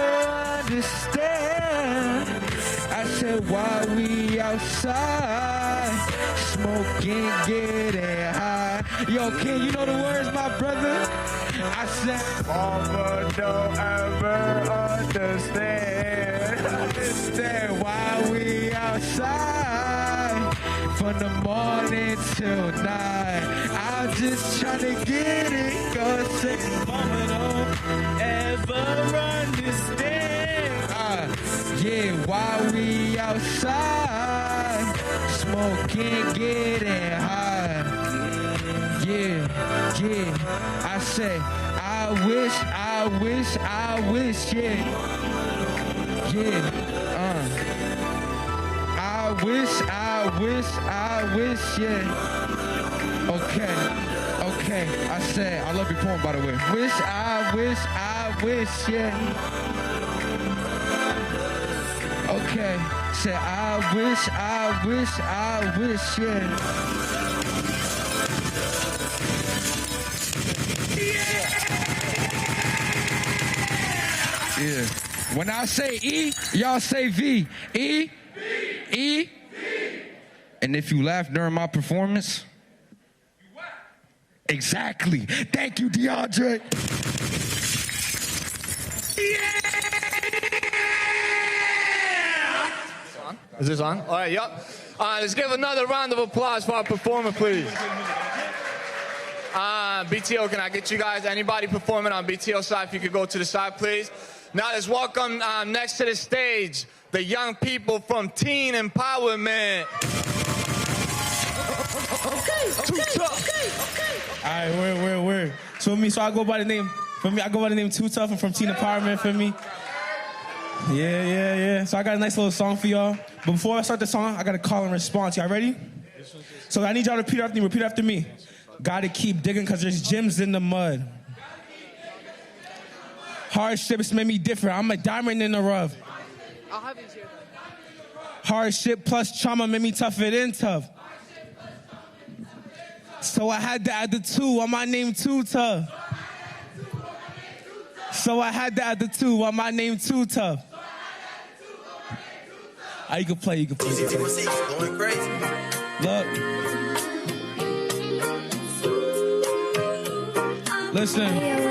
understand. I said, why we outside, smoking, getting high. Yo, King, you know the words, my brother? I said, mama don't ever understand. Understand why we outside, from the morning till night. I'm just trying to get it, cause say, mama don't ever understand. Yeah, while we outside, smoking, getting high. Yeah, I say, I wish, yeah. Yeah, I wish, yeah. Okay, I say, I love your poem, by the way. I wish, yeah. Okay, say I wish, yeah. Yeah. When I say E, y'all say V. E, E. And if you laugh during my performance, exactly. Thank you, DeAndre. Is this on? All right, yup. Let's give another round of applause for our performer, please. BTO, can I get you guys, anybody performing on BTO side, if you could go to the side, please. Now let's welcome next to the stage, the young people from Teen Empowerment. Okay. All right, word. So I go by the name, Too Tough. I'm from Teen Empowerment, for me. Yeah. So I got a nice little song for y'all. But before I start the song, I got a call and response. Y'all ready? So I need y'all to repeat after me. Gotta keep digging because there's gems in the mud. Hardships made me different. I'm a diamond in the rough. I'll have you here. Hardship plus trauma made me tougher than tough. So I had to add the 2 on my name Too Tough. So I had to add the 2 on my name Too Tough. You can play. Going crazy. Look. Listen.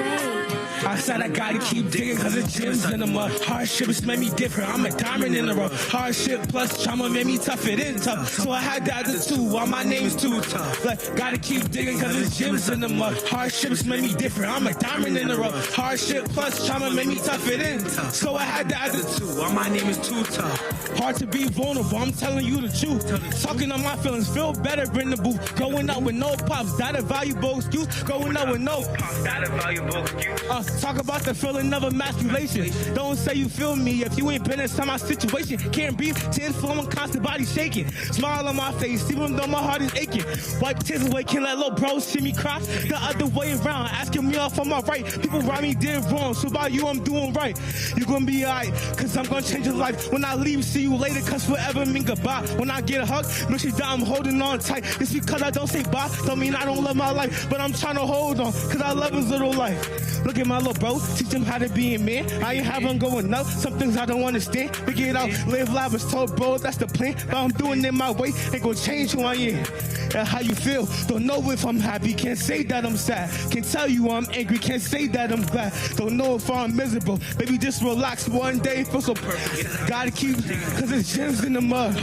I said I gotta keep digging cause it's gems in the mud. Hardships made me different, I'm a diamond in the rough. Hardship plus trauma made me tougher than tough. So I had to add the 2 while my name's Too Tough. Like, gotta keep digging cause it's gems in the mud. Hardships made me different, I'm a diamond in the rough. Hardship plus trauma made me tougher than tough. So I had to add the 2 while my name is Too Tough. Hard to be vulnerable, I'm telling you the truth. Talking on my feelings, feel better in the booth. Going out with no pops, that a valuable excuse. Going out with no pops, that a valuable excuse. Talk about the feeling of emasculation. Don't say you feel me if you ain't been inside my situation. Can't breathe, tears flowing, constant body shaking. Smile on my face, even though my heart is aching. Wipe tears away, can't let little bro see me cry. The other way around, asking me off on my right. People ride me dead wrong, so by you I'm doing right. You gonna be alright, cause I'm gonna change your life. When I leave, see you later, cause forever mean goodbye. When I get a hug, make sure that I'm holding on tight. It's because I don't say bye, don't mean I don't love my life. But I'm trying to hold on, cause I love his little life. Look at my little bro, teach him how to be a man. I ain't having going up, some things I don't understand. Figure it out, live life was told, bro, that's the plan. But I'm doing it my way, ain't gonna change who I am. That's how you feel, don't know if I'm happy. Can't say that I'm sad, can't tell you I'm angry. Can't say that I'm glad, don't know if I'm miserable. Baby, just relax, one day feel so perfect. Gotta keep, cause it's gems in the mud.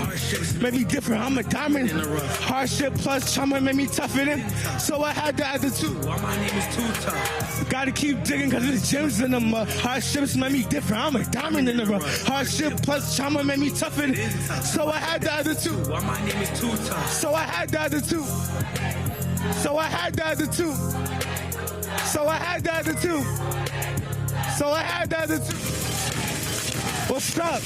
Made me different, I'm a diamond. Hardship plus trauma made me tougher than. So I had to add the 2. My name is Too Tough. Gotta keep digging cause it's gems in the mud. Hardships made me different, I'm a diamond in the rough. Hardship plus trauma made me tougher than. So I had to add the 2. My name is Too Tough. So I had to add the 2. So I had the other two. What's up?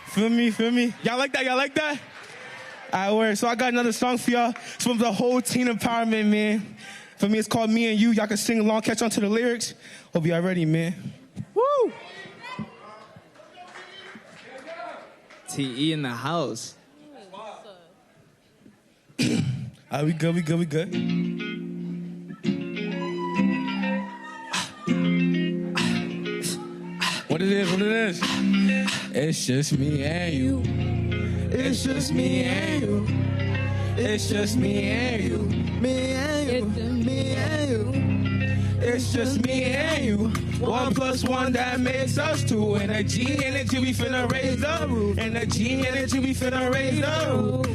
Feel me? Y'all like that? All right, so I got another song for y'all. It's from the whole teen empowerment, man. For me, it's called Me and You. Y'all can sing along, catch on to the lyrics. Hope y'all ready, man. Woo! TE in the house. We good. What it is? It's just me and you. It's just me and you. It's just me and you. Me and you. Me and you. It's just me and you. 1 + 1 that makes us 2. Energy, we finna raise the roof. Energy, we finna raise the roof.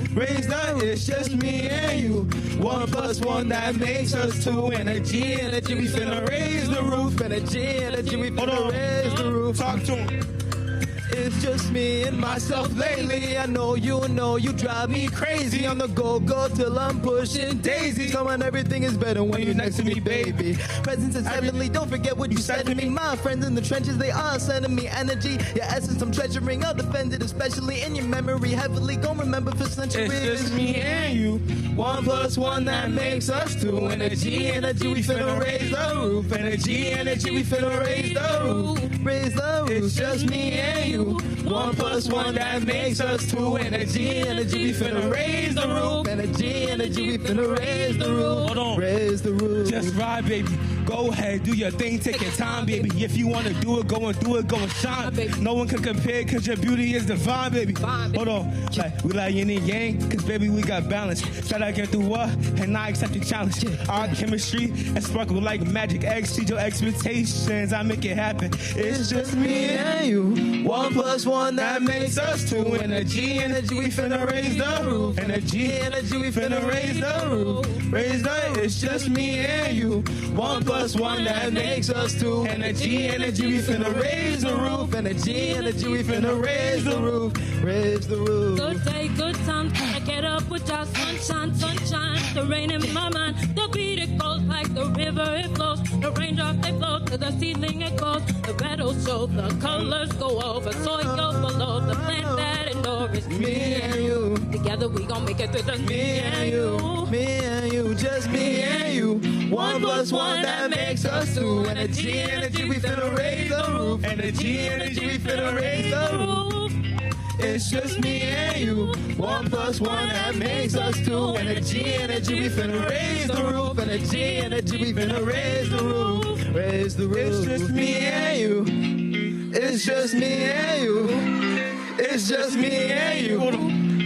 It's just me and you. 1 + 1 that makes us 2. Energy, we finna raise the roof. Energy, we finna raise the roof. Talk to him. It's just me and myself lately. I know you drive me crazy. On the go till I'm pushing daisies. Knowing everything is better when you're next to me, baby. Presence is heavenly, don't forget what you said to me. My friends in the trenches, they are sending me energy. Your essence I'm treasuring, I'll defend it, especially in your memory. Heavily, gon' remember for centuries. It's just me and you. 1 + 1 that makes us 2. Energy, we finna raise the roof. Energy, we finna raise the roof. It's just me and you. 1 + 1 that makes us 2. Energy, we finna raise the roof. Energy, we finna raise the roof. Hold on. Raise the roof. Just ride, baby. Go ahead, do your thing, take your time, baby. If you wanna do it, go and do it, go and shine. No one can compare, cause your beauty is divine, baby. Hold on. We like yin and yang, cause baby, we got balance. Try to get through what? And I accept the challenge. Our chemistry and sparkle like magic. Exceed your expectations, I make it happen. It's just me and you. 1 + 1 that makes us 2. Energy, we finna raise the roof. Energy, we finna raise the roof. It's just me and you. 1 + 1 that makes us 2. Energy, we finna raise the roof. Energy, we finna raise the roof. Raise the roof. Good day, good time. I get up with your sunshine. The rain in my mind. The beat it goes like the river it flows. The raindrops they flow to the ceiling it goes. The battle shows the colors go over. Soil below the plant that it nourishes. Me and you. Together we gon' make it through the Me and you. Me and you. Just me and you. 1 + 1 that makes us 2. Energy, we finna raise the roof. Energy, we finna raise the roof. It's just me and you. 1 + 1 that makes us 2. Energy, we finna raise the roof. Energy, we finna raise the roof. Raise the roof. It's just me and you. It's just me and you. It's just me and you.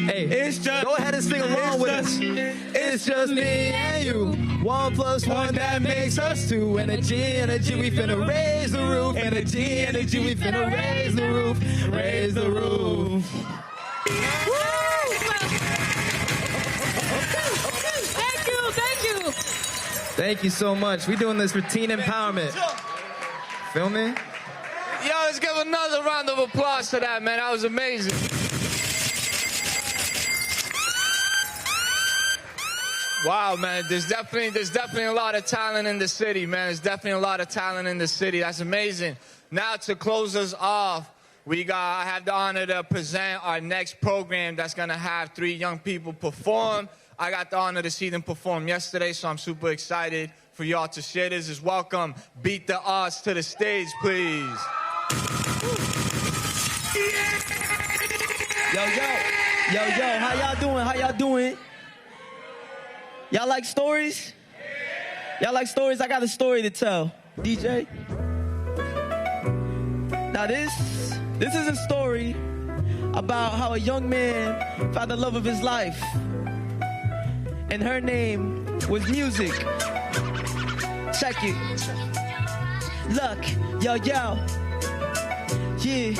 Hey, it's just. Go ahead and sing along with us. It's just me and you. 1 + 1 that makes us 2. Energy, we finna raise the roof. Energy, we finna raise the roof. Raise the roof. Thank you. Thank you so much. We're doing this for teen empowerment. Feel me? Yo, let's give another round of applause to that, man. That was amazing. Wow, man, there's definitely a lot of talent in the city, man. There's definitely a lot of talent in the city. That's amazing. Now to close us off, I have the honor to present our next program that's gonna have 3 young people perform. I got the honor to see them perform yesterday, so I'm super excited for y'all to share this. Just welcome Beat the Odds to the stage, please. Yo, how y'all doing? Y'all like stories? Y'all like stories? I got a story to tell. DJ? Now this is a story about how a young man found the love of his life. And her name was music. Check it. Look, yo. Yeah,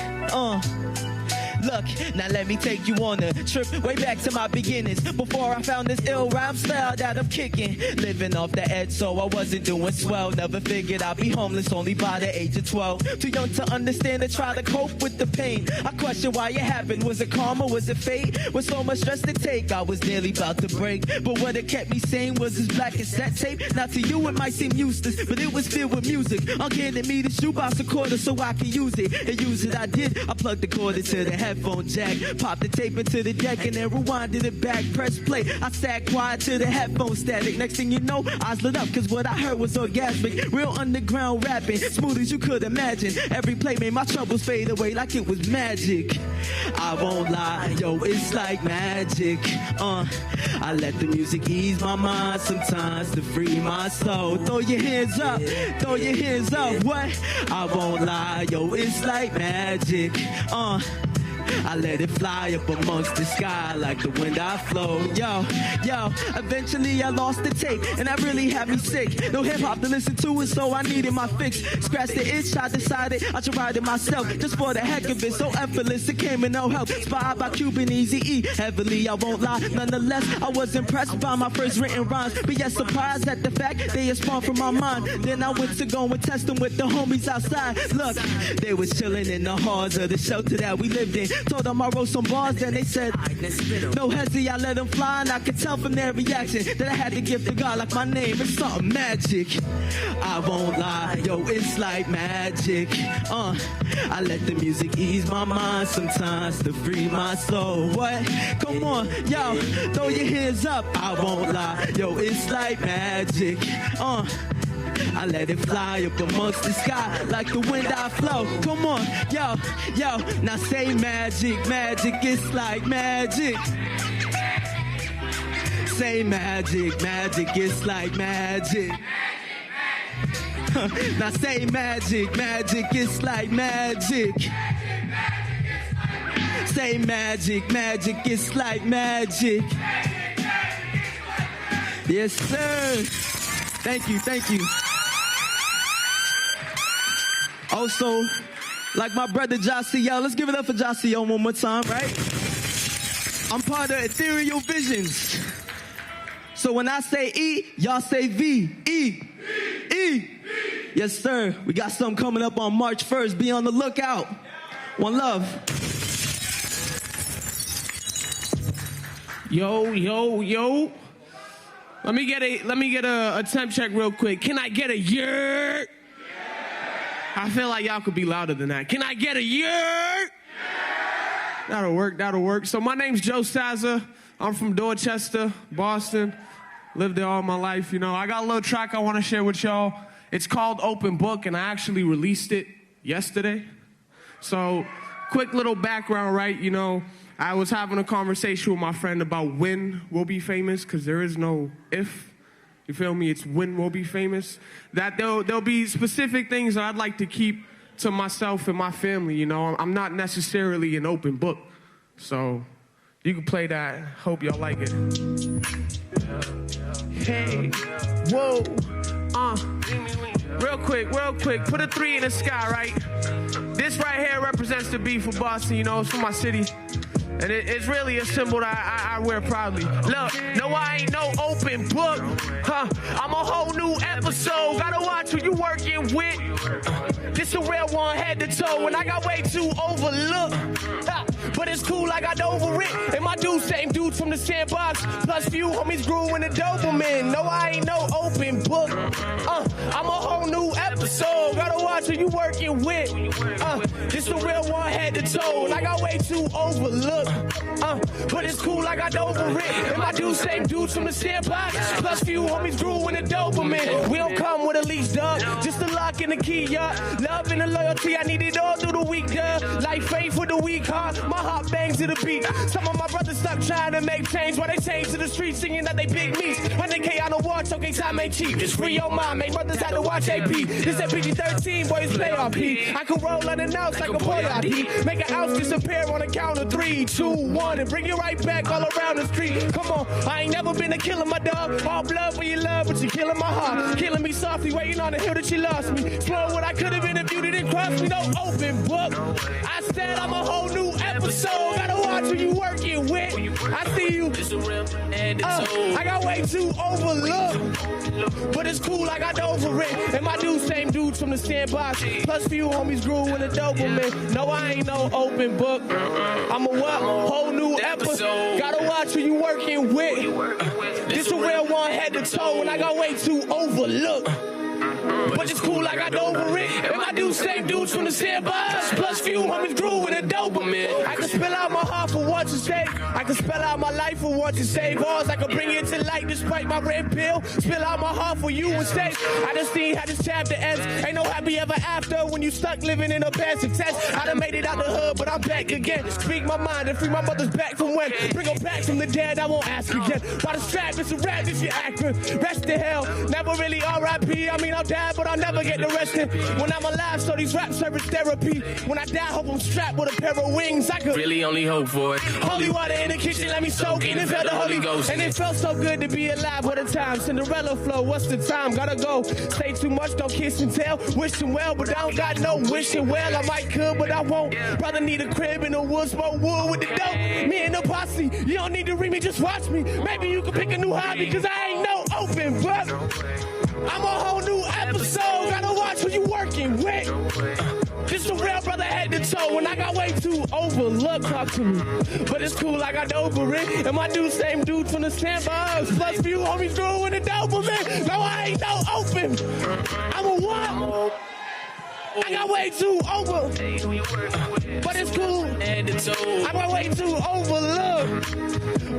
Look, now let me take you on a trip way back to my beginnings. Before I found this ill rhyme style that I'm kicking. Living off the edge, so I wasn't doing swell. Never figured I'd be homeless only by the age of 12. Too young to understand and try to cope with the pain. I question why it happened. Was it karma? Was it fate? With so much stress to take, I was nearly about to break. But what it kept me sane was this black cassette tape. Now to you it might seem useless, but it was filled with music. I'm handing me the shoebox recorder so I can use it. And use it I did. I plugged the cord into the headphone jack, popped the tape into the deck and then rewinded it back. Press play. I sat quiet to the headphone static. Next thing you know, eyes lit up cause what I heard was orgasmic. Real underground rapping, smooth as you could imagine. Every play made my troubles fade away like it was magic. I won't lie, yo, it's like magic. I let the music ease my mind sometimes to free my soul. Throw your hands up, throw your hands up. What? I won't lie, yo, it's like magic. I let it fly up amongst the sky like the wind I flow. Yo, eventually I lost the tape and that really had me sick. No hip hop to listen to it, so I needed my fix. Scratched the itch, I decided I should write it myself. Just for the heck of it, so effortless, it came with no help. Inspired by Cuban Eazy-E, heavily, I won't lie. Nonetheless, I was impressed by my first written rhymes, but yet surprised at the fact they had spawned from my mind. Then I went to go and test them with the homies outside. Look, they was chilling in the halls of the shelter that we lived in. Told them I wrote some bars, then they said, no hezzy, I let them fly, and I could tell from their reaction that I had to give to God like my name is something magic. I won't lie, yo, it's like magic. I let the music ease my mind sometimes to free my soul. What? Come on, yo, throw your hands up. I won't lie, yo, it's like magic. I let it fly up amongst the sky like the wind I flow. Come on, yo, now say magic, magic, it's like magic. Say magic, magic, it's like magic. Now say magic, magic, it's like magic. Say magic, magic, it's like magic. Yes, sir. Thank you, thank you. Also, like my brother Josiel, let's give it up for Josiel one more time, right? I'm part of Ethereal Visions. So when I say E, y'all say V. E. E. Yes, sir. We got something coming up on March 1st. Be on the lookout. One love. Yo. Let me get a temp check real quick. Can I get a year? I feel like y'all could be louder than that. Can I get a year? That'll work. So my name's Joe Saza. I'm from Dorchester, Boston. Lived there all my life, you know. I got a little track I want to share with y'all. It's called Open Book, and I actually released it yesterday. So, quick little background, right? You know, I was having a conversation with my friend about when we'll be famous, because there is no if. You feel me? It's when we'll be famous. That there'll be specific things that I'd like to keep to myself and my family, you know. I'm not necessarily an open book. So, you can play that. Hope y'all like it. Hey, whoa, real quick, put a 3 in the sky, right? This right here represents the B for Boston, you know, it's for my city. And it's really a symbol that I wear proudly. Look, no, I ain't no open book, I'm a whole new episode. Gotta watch who you working with. This a real one, head to toe, and I got way too overlooked. But it's cool, I got over it. And my dudes, same dudes from the sandbox. Plus few homies grew in the Doberman. No, I ain't no open book. I'm a whole new episode. Gotta watch who you working with. This a real one, head to toe, and I got way too overlooked. But it's cool, I got over it. And my dudes, same dudes from the sandbox. Plus few homies grew in the Doberman. We don't come with a leash, dog. Just the lock and the key, yeah. Love and the loyalty, I need it all through the week, yeah. Like faith for the weak, my heart bangs to the beat. Some of my brothers stuck trying to make change while they change to the streets singing that they big meats. When they K on the watch showcase I make cheap. Just free your mind, make mothers have to watch AP. This at PG-13, boys play RP. I can roll unannounced like a boy IP. Make an ounce disappear on a count of 3, 2, 1, and bring you right back all around the street. Come on, I ain't never been a killer, my dog. All blood for your love, but you're killing my heart. Killing me softly, waiting on the hill that you lost me. Explore what I could have been if you didn't cross me. No open book. I said I'm a whole new episode. Gotta watch who you working with. I see you. I got way too overlooked, but it's cool. I got over it. And my dudes, same dudes from the sandbox. Plus few homies grew in the Doberman. No, I ain't no open book. I'm a what? Whole new episode. Gotta watch who you working with. This a real one head to toe, and I got way too overlooked. But it's cool, I got over it. And my dudes, same dudes from the sandbox. Plus few homies grew with a Doberman. I can spill out my heart for what you say. I can spell out my life for what you say. Bars, I can bring it to light despite my red pill. Spill out my heart for you and say, I just seen how this chapter ends. Ain't no happy ever after when you stuck living in a bad success. I done made it out the hood, but I'm back again. Speak my mind and free my mother's back from when. Bring her back from the dead, I won't ask again. By the strap, it's a rap, it's your actor. Rest in hell, never really R.I.P. I mean, I'll die, but I'll never get arrested. When I'm alive, so these rap service therapy. When I die, hope I'm strapped with a pair of wings. I could Really only hope for it. Holy water in the kitchen, let me soak in. It felt the Holy Ghost. And it felt so good to be alive. What a time. Cinderella flow, what's the time? Gotta go. Say too much, don't kiss and tell. Wishing well, but I don't got no wishing well. I might could, but I won't. Brother need a crib in the woods, smoke wood with the dope. Me and the posse, you don't need to read me, just watch me. Maybe you can pick a new hobby, cause I ain't no open book. I'm a whole new episode. Gotta watch who you working with. This a real brother head to toe, and I got way too overlooked. Talk to me, but it's cool. I got over it, and my dudes, same dudes from the sandbox. Plus few homies grew in the Doberman. No, I ain't no open. I'm a what? I got way too over, but it's cool. I got way too overlooked,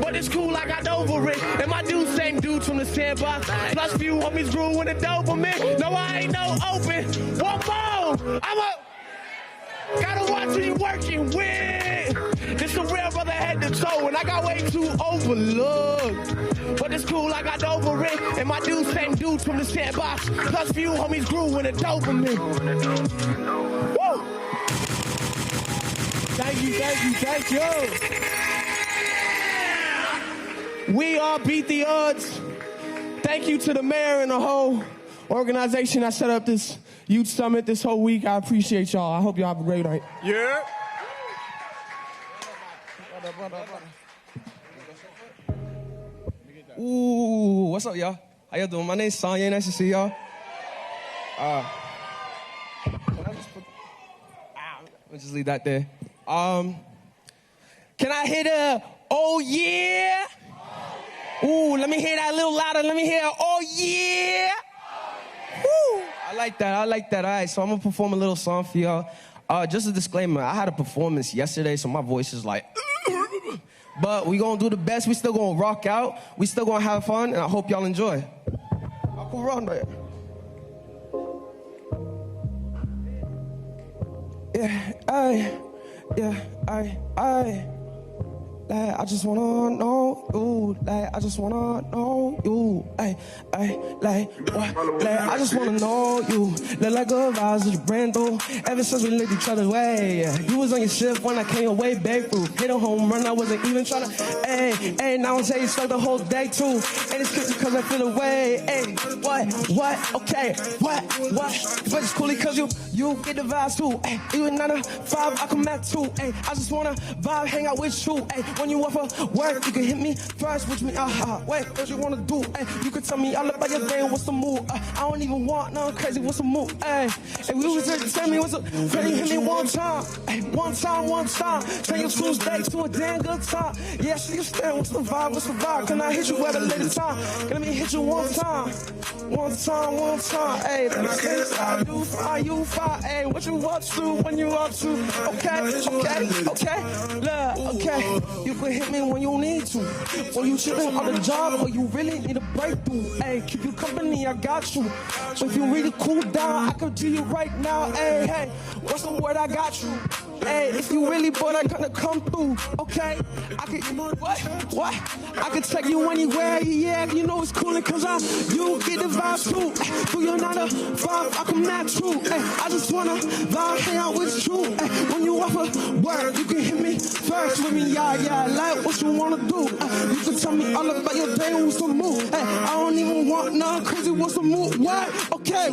but it's cool. I got over it, and my dudes, same dudes from the sandbox. Plus few homies grew in the Doberman. No, I ain't no open. One more. Gotta watch who you working with. This a real brother head to toe, and I got way too overlooked. But it's cool, I got over it. And my dudes, same dudes from the sandbox. Plus few homies grew in a Doberman. Woo! Thank you, thank you, thank you. We all beat the odds. Thank you to the mayor and the whole organization that set up this youth summit this whole week. I appreciate y'all. I hope y'all have a great night. Yeah. Ooh, what's up, y'all? How y'all doing? My name's Sonya. Nice to see y'all. Let's just leave that there. Can I hear the oh yeah? Ooh, let me hear that a little louder. Let me hear oh yeah. Woo. I like that. I like that. All right, so I'm gonna perform a little song for y'all. Just a disclaimer, I had a performance yesterday, so my voice is like, but we gonna do the best. We still gonna rock out. We still gonna have fun, and I hope y'all enjoy. I can run there. I just wanna know you, I just wanna know you, I just wanna know you, like good vibes with the brand new, ever since we looked each other's way, you was on your shift when I came away back through, hit a home run, I wasn't even tryna, now I'm saying you stuck the whole day too, and it's cause I feel away, what, okay, what, but it's cool because you get the vibes too, you a 9 to 5, I come back too, I just wanna vibe, hang out with you, when you up for work, you can hit me first, which me, wait, what you wanna do, you can tell me all about your day, what's the move, I don't even want nothing crazy, what's the move, we was just tell me what's up, ready, hit me one time, turn your Tuesday to a damn good time, yeah, so you stand, what's the vibe, can I hit you at a later time, let me hit you one time, are you fine, what you up to, when you up to, okay, look, okay, you can hit me when you need to, when you chillin' on the job or you really need a breakthrough, keep you company, I got you, if you really cool down, I can do you right now, hey, what's the word, I got you, Hey, if you really bored, I'm gonna come through, okay? I could, what? I could take you anywhere, yeah, you know it's coolin' cause you get the vibe too. Do you not a vibe, I come not true. I just wanna vibe, hang out with you. When you offer word, you can hit me first with me, yeah, like what you wanna do. You can tell me all about your day, what's the move. I don't even want none crazy, what's the move, what? Okay, I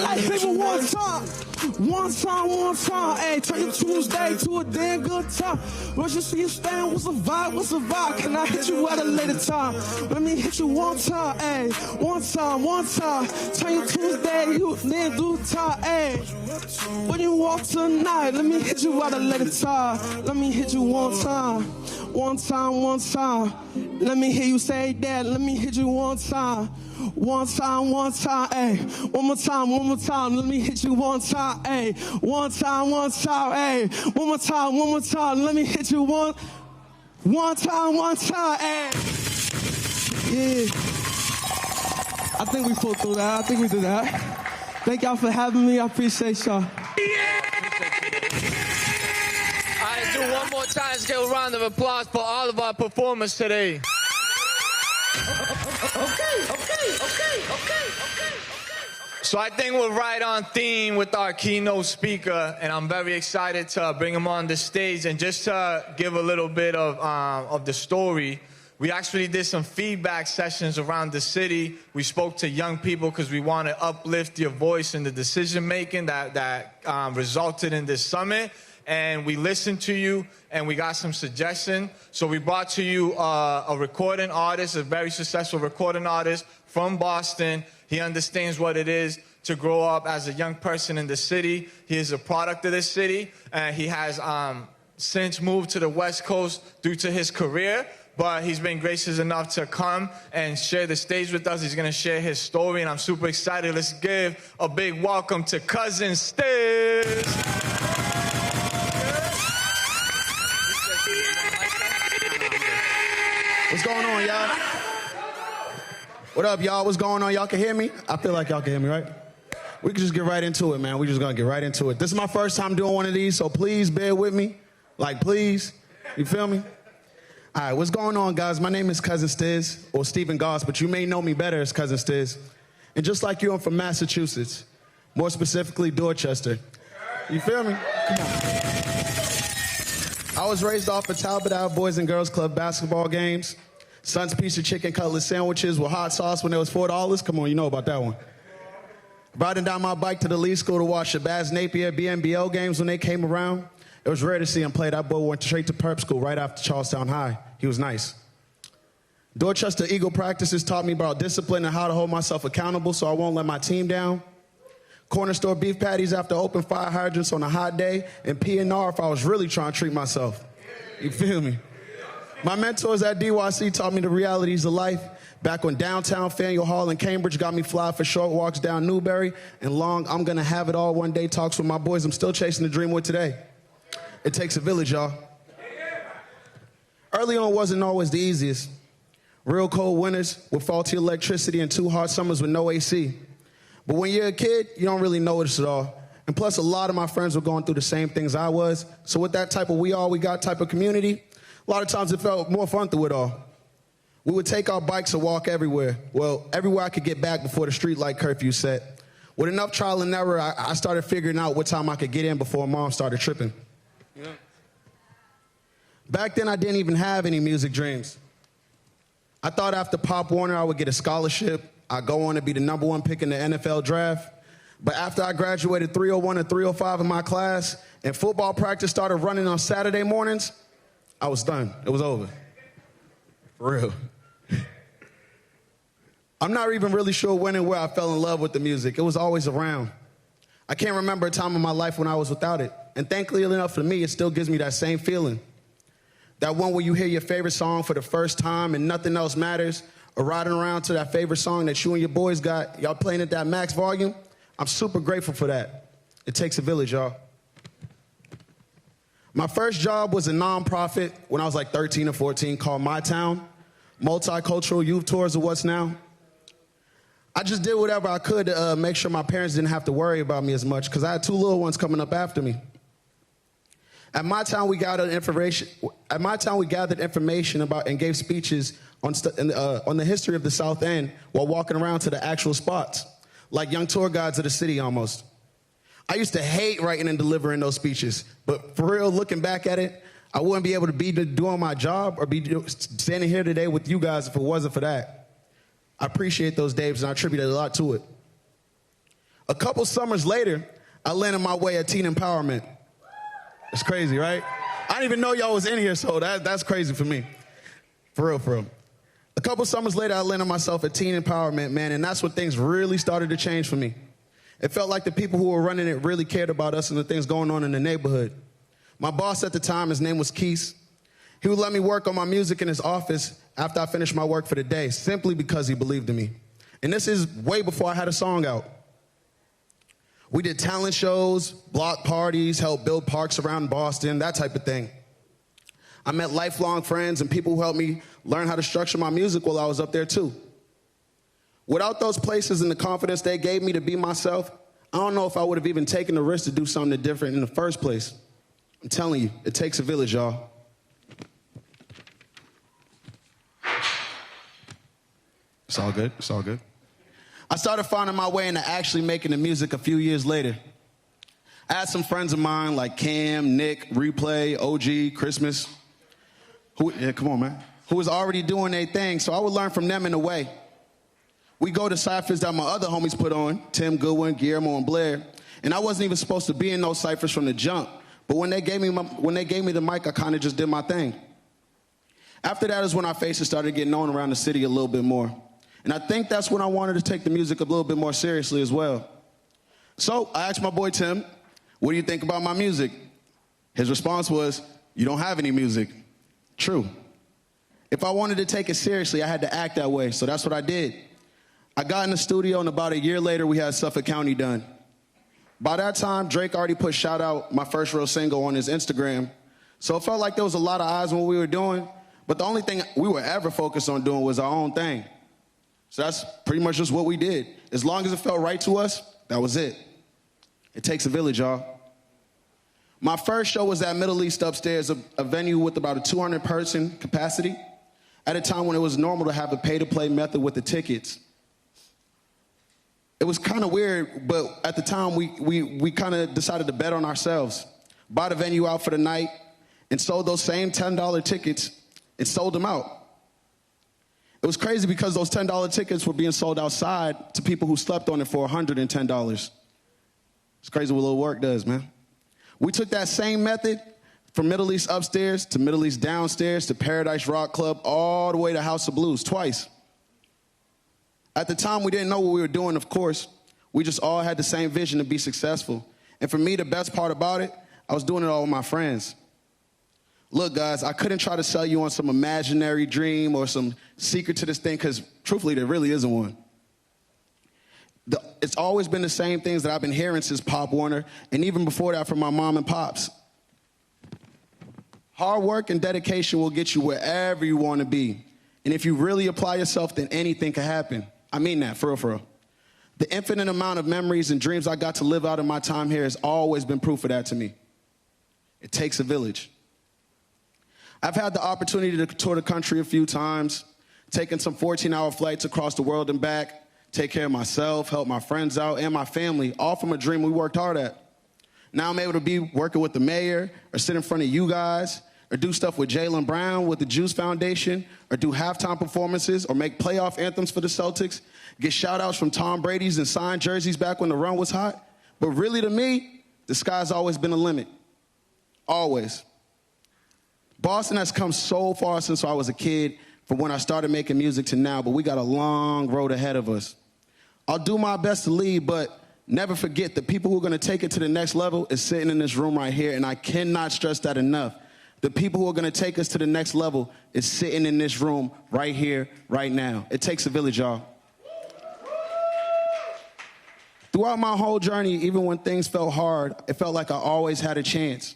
like people one time, hey, turn your Tuesday to a damn good time. Once you see you stand, what's the vibe, Can I hit you at a later time? Let me hit you one time, hey, one time. Turn your Tuesday, you then do time, hey. When you walk tonight, let me hit you at a later time. Let me hit you one time. Let me hear you say that, let me hit you one time. One time, ayy. One more time, let me hit you one time, ayy. One time, ayy. One more time, let me hit you one time, ayy. Yeah. I think we pulled through that. We did that. Thank y'all for having me. I appreciate y'all. All right, do one more time. Let's get a round of applause for all of our performers today. Okay. So I think we're right on theme with our keynote speaker, and I'm very excited to bring him on the stage. And just to give a little bit of the story, we actually did some feedback sessions around the city. We spoke to young people because we want to uplift your voice in the decision making that resulted in this summit. And we listened to you, and we got some suggestions. So we brought to you a recording artist, a very successful recording artist from Boston. He understands what it is to grow up as a young person in the city. He is a product of this city, and he has since moved to the West Coast due to his career. But he's been gracious enough to come and share the stage with us. He's going to share his story, and I'm super excited. Let's give a big welcome to Cousin Stiz. What's going on, y'all? What up, y'all? What's going on? Y'all can hear me? I feel like y'all can hear me, right? We can just get right into it, man. We're just going to get right into it. This is my first time doing one of these, so please bear with me. Like, please. You feel me? All right, what's going on, guys? My name is Cousin Stiz, or Stephen Goss, but you may know me better as Cousin Stiz. And just like you, I'm from Massachusetts, more specifically Dorchester. You feel me? Come on. I was raised off of Talbot Ave Boys and Girls Club basketball games. Son's piece of chicken cutlet sandwiches with hot sauce when it was $4. Come on, you know about that one. Riding down my bike to the Lee School to watch the Baz Napier BNBL games when they came around. It was rare to see him play. That boy went straight to prep school right after Charlestown High. He was nice. Dorchester Eagle practices taught me about discipline and how to hold myself accountable so I won't let my team down. Corner store beef patties after open fire hydrants on a hot day, and P&R if I was really trying to treat myself. You feel me? My mentors at DYC taught me the realities of life. Back when downtown Faneuil Hall in Cambridge got me fly for short walks down Newbury, and long I'm gonna have it all one day talks with my boys I'm still chasing the dream with today. It takes a village, y'all. Early on wasn't always the easiest. Real cold winters with faulty electricity and 2 hot summers with no AC. But when you're a kid, you don't really notice it all. And plus, a lot of my friends were going through the same things I was. So with that type of we got type of community, a lot of times it felt more fun through it all. We would take our bikes and walk everywhere. Well, everywhere I could get back before the street light curfew set. With enough trial and error, I started figuring out what time I could get in before Mom started tripping. Yeah. Back then, I didn't even have any music dreams. I thought after Pop Warner, I would get a scholarship. I'd go on to be the #1 pick in the NFL draft. But after I graduated 301 and 305 in my class, and football practice started running on Saturday mornings, I was done. It was over. For real. I'm not even really sure when and where I fell in love with the music. It was always around. I can't remember a time in my life when I was without it. And thankfully enough for me, it still gives me that same feeling. That one where you hear your favorite song for the first time and nothing else matters, or riding around to that favorite song that you and your boys got, y'all playing at that max volume. I'm super grateful for that. It takes a village, y'all. My first job was a nonprofit when I was like 13 or 14 called My Town, Multicultural Youth Tours of What's Now. I just did whatever I could to make sure my parents didn't have to worry about me as much because I had 2 little ones coming up after me. At my town, we gathered information about and gave speeches on the history of the South End while walking around to the actual spots, like young tour guides of the city almost. I used to hate writing and delivering those speeches, but for real, looking back at it, I wouldn't be able to be doing my job or be standing here today with you guys if it wasn't for that. I appreciate those days, and I attribute a lot to it. A couple summers later, I landed my way at Teen Empowerment. It's crazy, right? I didn't even know y'all was in here, so that's crazy for me. For real, for real. A couple summers later, I landed myself at Teen Empowerment, man, and that's when things really started to change for me. It felt like the people who were running it really cared about us and the things going on in the neighborhood. My boss at the time, his name was Keith. He would let me work on my music in his office after I finished my work for the day, simply because he believed in me. And this is way before I had a song out. We did talent shows, block parties, helped build parks around Boston, that type of thing. I met lifelong friends and people who helped me learn how to structure my music while I was up there too. Without those places and the confidence they gave me to be myself, I don't know if I would have even taken the risk to do something different in the first place. I'm telling you, it takes a village, y'all. It's all good, it's all good. I started finding my way into actually making the music a few years later. I had some friends of mine like Cam, Nick, Replay, OG, Christmas, who was already doing their thing, so I would learn from them in a way. We go to ciphers that my other homies put on, Tim Goodwin, Guillermo, and Blair, and I wasn't even supposed to be in those ciphers from the jump, but when they gave me the mic, I kind of just did my thing. After that is when our faces started getting known around the city a little bit more. And I think that's when I wanted to take the music a little bit more seriously as well. So I asked my boy Tim, what do you think about my music? His response was, you don't have any music. True. If I wanted to take it seriously, I had to act that way, so that's what I did. I got in the studio, and about a year later, we had Suffolk County done. By that time, Drake already put Shout Out, my first real single, on his Instagram. So it felt like there was a lot of eyes on what we were doing, but the only thing we were ever focused on doing was our own thing. So that's pretty much just what we did. As long as it felt right to us, that was it. It takes a village, y'all. My first show was at Middle East Upstairs, a venue with about a 200-person capacity, at a time when it was normal to have a pay-to-play method with the tickets. It was kind of weird, but at the time, we kind of decided to bet on ourselves, bought the venue out for the night, and sold those same $10 tickets and sold them out. It was crazy because those $10 tickets were being sold outside to people who slept on it for $110. It's crazy what a little work does, man. We took that same method from Middle East Upstairs to Middle East Downstairs to Paradise Rock Club all the way to House of Blues twice. At the time, we didn't know what we were doing, of course. We just all had the same vision to be successful. And for me, the best part about it, I was doing it all with my friends. Look, guys, I couldn't try to sell you on some imaginary dream or some secret to this thing because, truthfully, there really isn't one. It's always been the same things that I've been hearing since Pop Warner, and even before that from my mom and pops. Hard work and dedication will get you wherever you want to be. And if you really apply yourself, then anything can happen. I mean that, for real, for real. The infinite amount of memories and dreams I got to live out in my time here has always been proof of that to me. It takes a village. I've had the opportunity to tour the country a few times, taken some 14-hour flights across the world and back, take care of myself, help my friends out, and my family, all from a dream we worked hard at. Now I'm able to be working with the mayor, or sit in front of you guys, or do stuff with Jaylen Brown with the Juice Foundation, or do halftime performances, or make playoff anthems for the Celtics, get shout-outs from Tom Brady's and signed jerseys back when the run was hot. But really, to me, the sky's always been a limit. Always. Boston has come so far since I was a kid, from when I started making music to now, but we got a long road ahead of us. I'll do my best to lead, but never forget the people who are going to take it to the next level is sitting in this room right here, and I cannot stress that enough. The people who are going to take us to the next level is sitting in this room right here, right now. It takes a village, y'all. Throughout my whole journey, even when things felt hard, it felt like I always had a chance.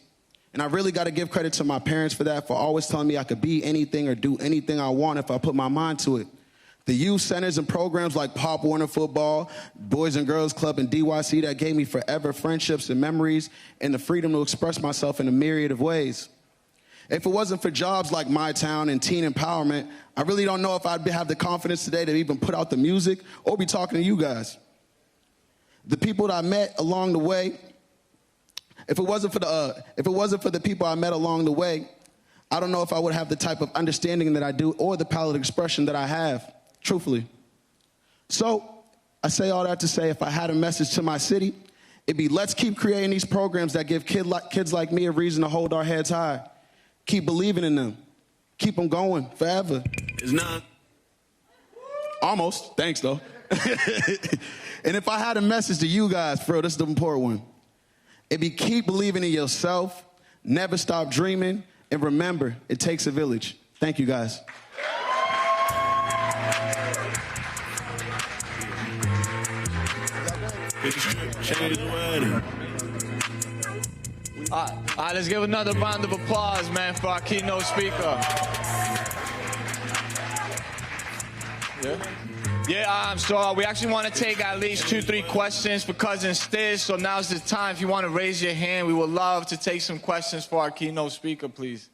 And I really got to give credit to my parents for that, for always telling me I could be anything or do anything I want if I put my mind to it. The youth centers and programs like Pop Warner Football, Boys and Girls Club, and DYC that gave me forever friendships and memories and the freedom to express myself in a myriad of ways. If it wasn't for jobs like My Town and teen empowerment, I really don't know if I'd have the confidence today to even put out the music or be talking to you guys. The people that I met along the way, if it wasn't for the people I met along the way, I don't know if I would have the type of understanding that I do or the palette expression that I have, truthfully. So I say all that to say, if I had a message to my city, it'd be let's keep creating these programs that give kids like me a reason to hold our heads high. Keep believing in them. Keep them going forever. It's not. Almost. Thanks, though. And if I had a message to you guys, bro, this is the important one. It'd be keep believing in yourself, never stop dreaming, and remember, it takes a village. Thank you, guys. All right, let's give another round of applause, man, for our keynote speaker. So we actually want to take at least 2-3 questions for Cousin Stiz. So now's the time. If you want to raise your hand, we would love to take some questions for our keynote speaker, please.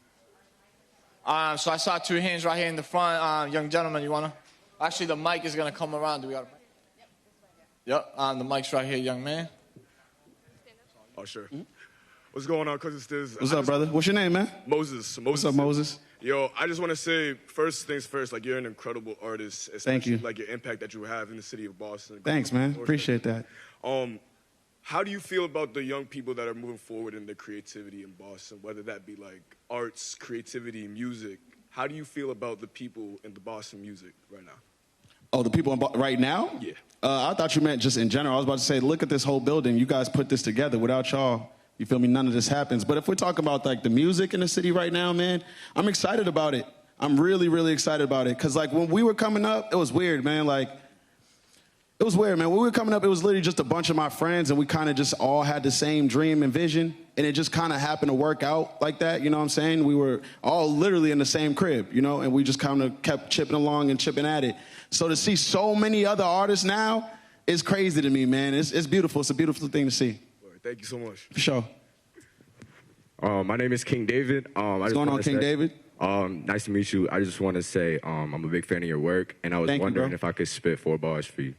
So I saw 2 hands right here in the front. Young gentleman, you want to? Actually, the mic is going to come around. Do we got a mic? Yep, the mic's right here, young man. Oh, sure. What's going on, Cousin Stiz? What's up, brother? What's your name, man? Moses. What's up, Moses? Yo, I just want to say, first things first, like, you're an incredible artist. Thank you. Like, your impact that you have in the city of Boston. Thanks, man. Appreciate that. How do you feel about the young people that are moving forward in their creativity in Boston, whether that be, like, arts, creativity, music? How do you feel about the people in the Boston music right now? Oh, the people right now? Yeah. I thought you meant just in general. I was about to say, look at this whole building. You guys put this together. Without y'all, you feel me, none of this happens. But if we're talking about, like, the music in the city right now, man, I'm excited about it. I'm really, really excited about it. Because, like, when we were coming up, it was weird, man. Like, it was weird, man. When we were coming up, it was literally just a bunch of my friends, and we kind of just all had the same dream and vision. And it just kind of happened to work out like that, you know what I'm saying? We were all literally in the same crib, you know, and we just kind of kept chipping along and chipping at it. So to see so many other artists now is crazy to me, man. It's beautiful. It's a beautiful thing to see. Thank you so much. For sure. My name is King David. What's going on, King David? Nice to meet you. I just want to say I'm a big fan of your work, and I was wondering if I could spit 4 bars for you.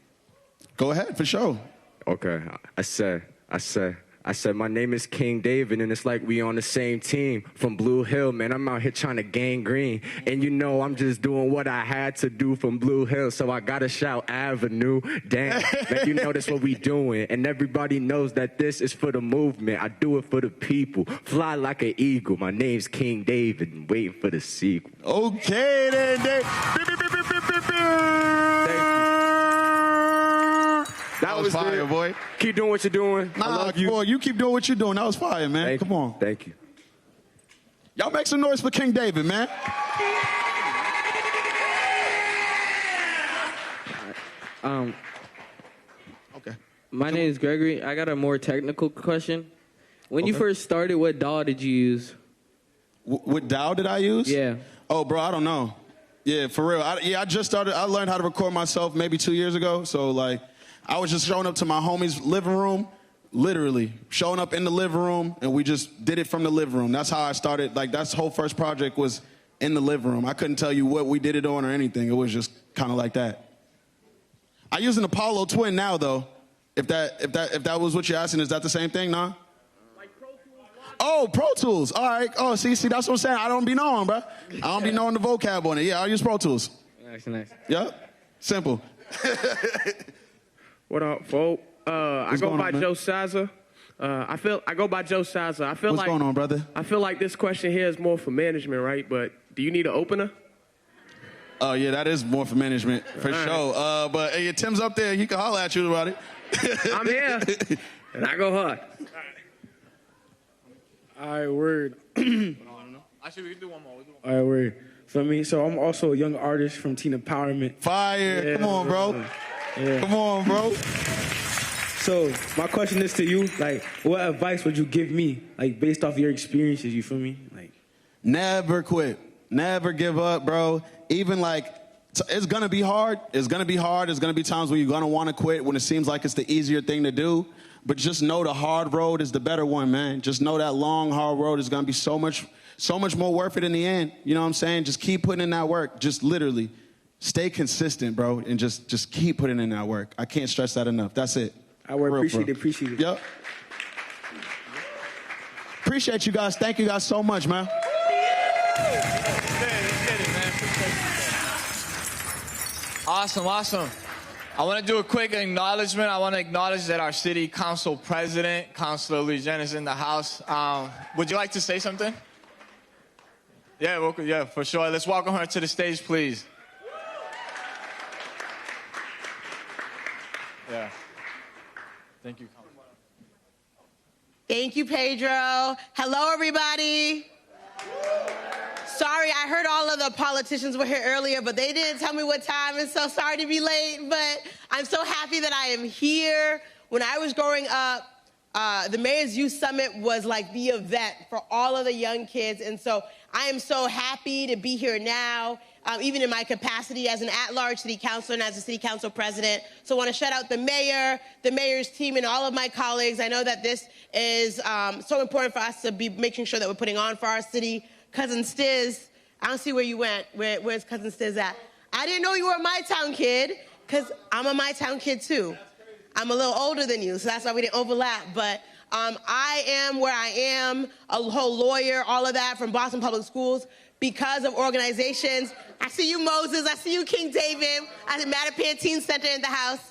Go ahead, for sure. Okay. I said, my name is King David, and it's like we on the same team. From Blue Hill, man, I'm out here trying to gain green. And you know I'm just doing what I had to do from Blue Hill, so I gotta shout Avenue. Damn, like you know that's what we doing. And everybody knows that this is for the movement. I do it for the people. Fly like an eagle. My name's King David, and waiting for the sequel. Okay, then, Dave. That was fire, boy. Keep doing what you're doing. Nah, I love you. Boy, you keep doing what you're doing. That was fire, man. Come on. Thank you. Y'all make some noise for King David, man. Okay. My name is Gregory. I got a more technical question. When you first started, what DAW did you use? What DAW did I use? Yeah. Oh, bro, I don't know. Yeah, for real. I just started. I learned how to record myself maybe 2 years ago. So, like, I was just showing up to my homie's living room, literally showing up in the living room, and we just did it from the living room. That's how I started. Like, that's the whole first project was in the living room. I couldn't tell you what we did it on or anything. It was just kind of like that. I use an Apollo Twin now, though. If that was what you're asking, is that the same thing, nah? Oh, Pro Tools. All right. Oh, see, that's what I'm saying. I don't be knowing, bro. I don't be knowing the vocab on it. Yeah, I use Pro Tools. Nice. Yep. Simple. What up, folk? I go by Joe Saza. I go by Joe Saza. I feel What's like going on, brother? I feel like this question here is more for management, right? But do you need an opener? Oh, yeah, that is more for management, for sure. But hey, Tim's up there. He can holler at you about it. I'm here, and I go hard. All right, word. Actually, we can do one more. All right, word. For me, so I'm also a young artist from Teen Empowerment. Fire. Yeah, Come on, bro. Yeah. Come on, bro. So my question is to you, like, what advice would you give me, like, based off your experiences, you feel me? Like, never quit. Never give up, bro. Even like It's going to be hard. It's going to be hard. There's going to be times when you're going to want to quit, when it seems like it's the easier thing to do. But just know the hard road is the better one, man. Just know that long, hard road is going to be so much more worth it in the end. You know what I'm saying? Just keep putting in that work. Just literally stay consistent, bro, and just keep putting in that work. I can't stress that enough. That's it. I appreciate it. Yep. Appreciate you guys. Thank you guys so much, man. Awesome. I want to do a quick acknowledgement. I want to acknowledge that our city council president, Councilor Louis Jen, is in the house. Would you like to say something? Yeah, for sure. Let's welcome her to the stage, please. Yeah. Thank you. Thank you, Pedro. Hello, everybody. Sorry, I heard all of the politicians were here earlier, but they didn't tell me what time, and so sorry to be late, but I'm so happy that I am here. When I was growing up, the Mayor's Youth Summit was like the event for all of the young kids, and so I am so happy to be here now, even in my capacity as an at-large city councilor and as a city council president. So I want to shout out the mayor, the mayor's team, and all of my colleagues. I know that this is so important for us to be making sure that we're putting on for our city. Cousin Stiz, I don't see where you went. Where's Cousin Stiz at? I didn't know you were a My Town kid, because I'm a My Town kid too. I'm a little older than you, so that's why we didn't overlap. But I am where I am, a whole lawyer, all of that from Boston Public Schools because of organizations. I see you, Moses. I see you, King David. I see Mattapan Teen Center in the house.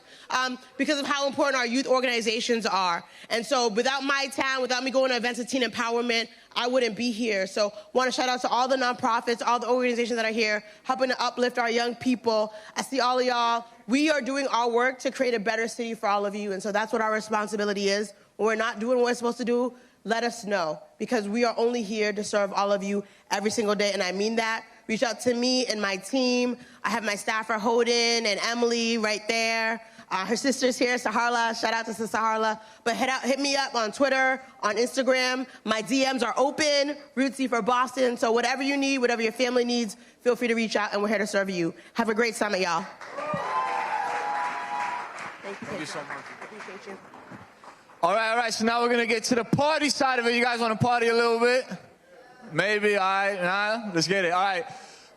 Because of how important our youth organizations are. And so without My Town, without me going to events of teen empowerment, I wouldn't be here. So want to shout out to all the nonprofits, all the organizations that are here, helping to uplift our young people. I see all of y'all. We are doing our work to create a better city for all of you. And so that's what our responsibility is. When we're not doing what we're supposed to do, let us know, because we are only here to serve all of you every single day. And I mean that. Reach out to me and my team. I have my staffer, Holden and Emily, right there. Her sister's here, Saharla. Shout out to Sister Saharla. But hit me up on Twitter, on Instagram. My DMs are open, Rootsy for Boston. So whatever you need, whatever your family needs, feel free to reach out, and we're here to serve you. Have a great summit, y'all. Thank you so much. Appreciate you. All right. So now we're going to get to the party side of it. You guys want to party a little bit? Maybe. All right. Nah, let's get it. All right.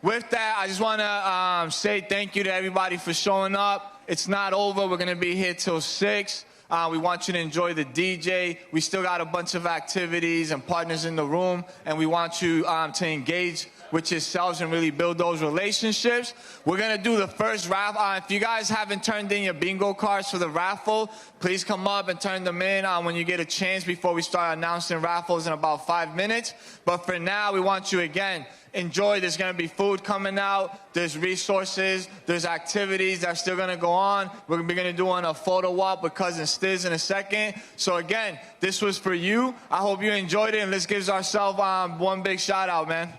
With that, I just want to say thank you to everybody for showing up. It's not over. We're going to be here till 6. We want you to enjoy the DJ. We still got a bunch of activities and partners in the room, and we want you to engage with yourselves and really build those relationships. We're going to do the first raffle. If you guys haven't turned in your bingo cards for the raffle, please come up and turn them in when you get a chance before we start announcing raffles in about 5 minutes. But for now, we want you, again, enjoy. There's going to be food coming out. There's resources. There's activities that are still going to go on. We're going to be doing a photo walk with Cousin Stiz in a second. So again, this was for you. I hope you enjoyed it, and let's give ourselves one big shout out, man.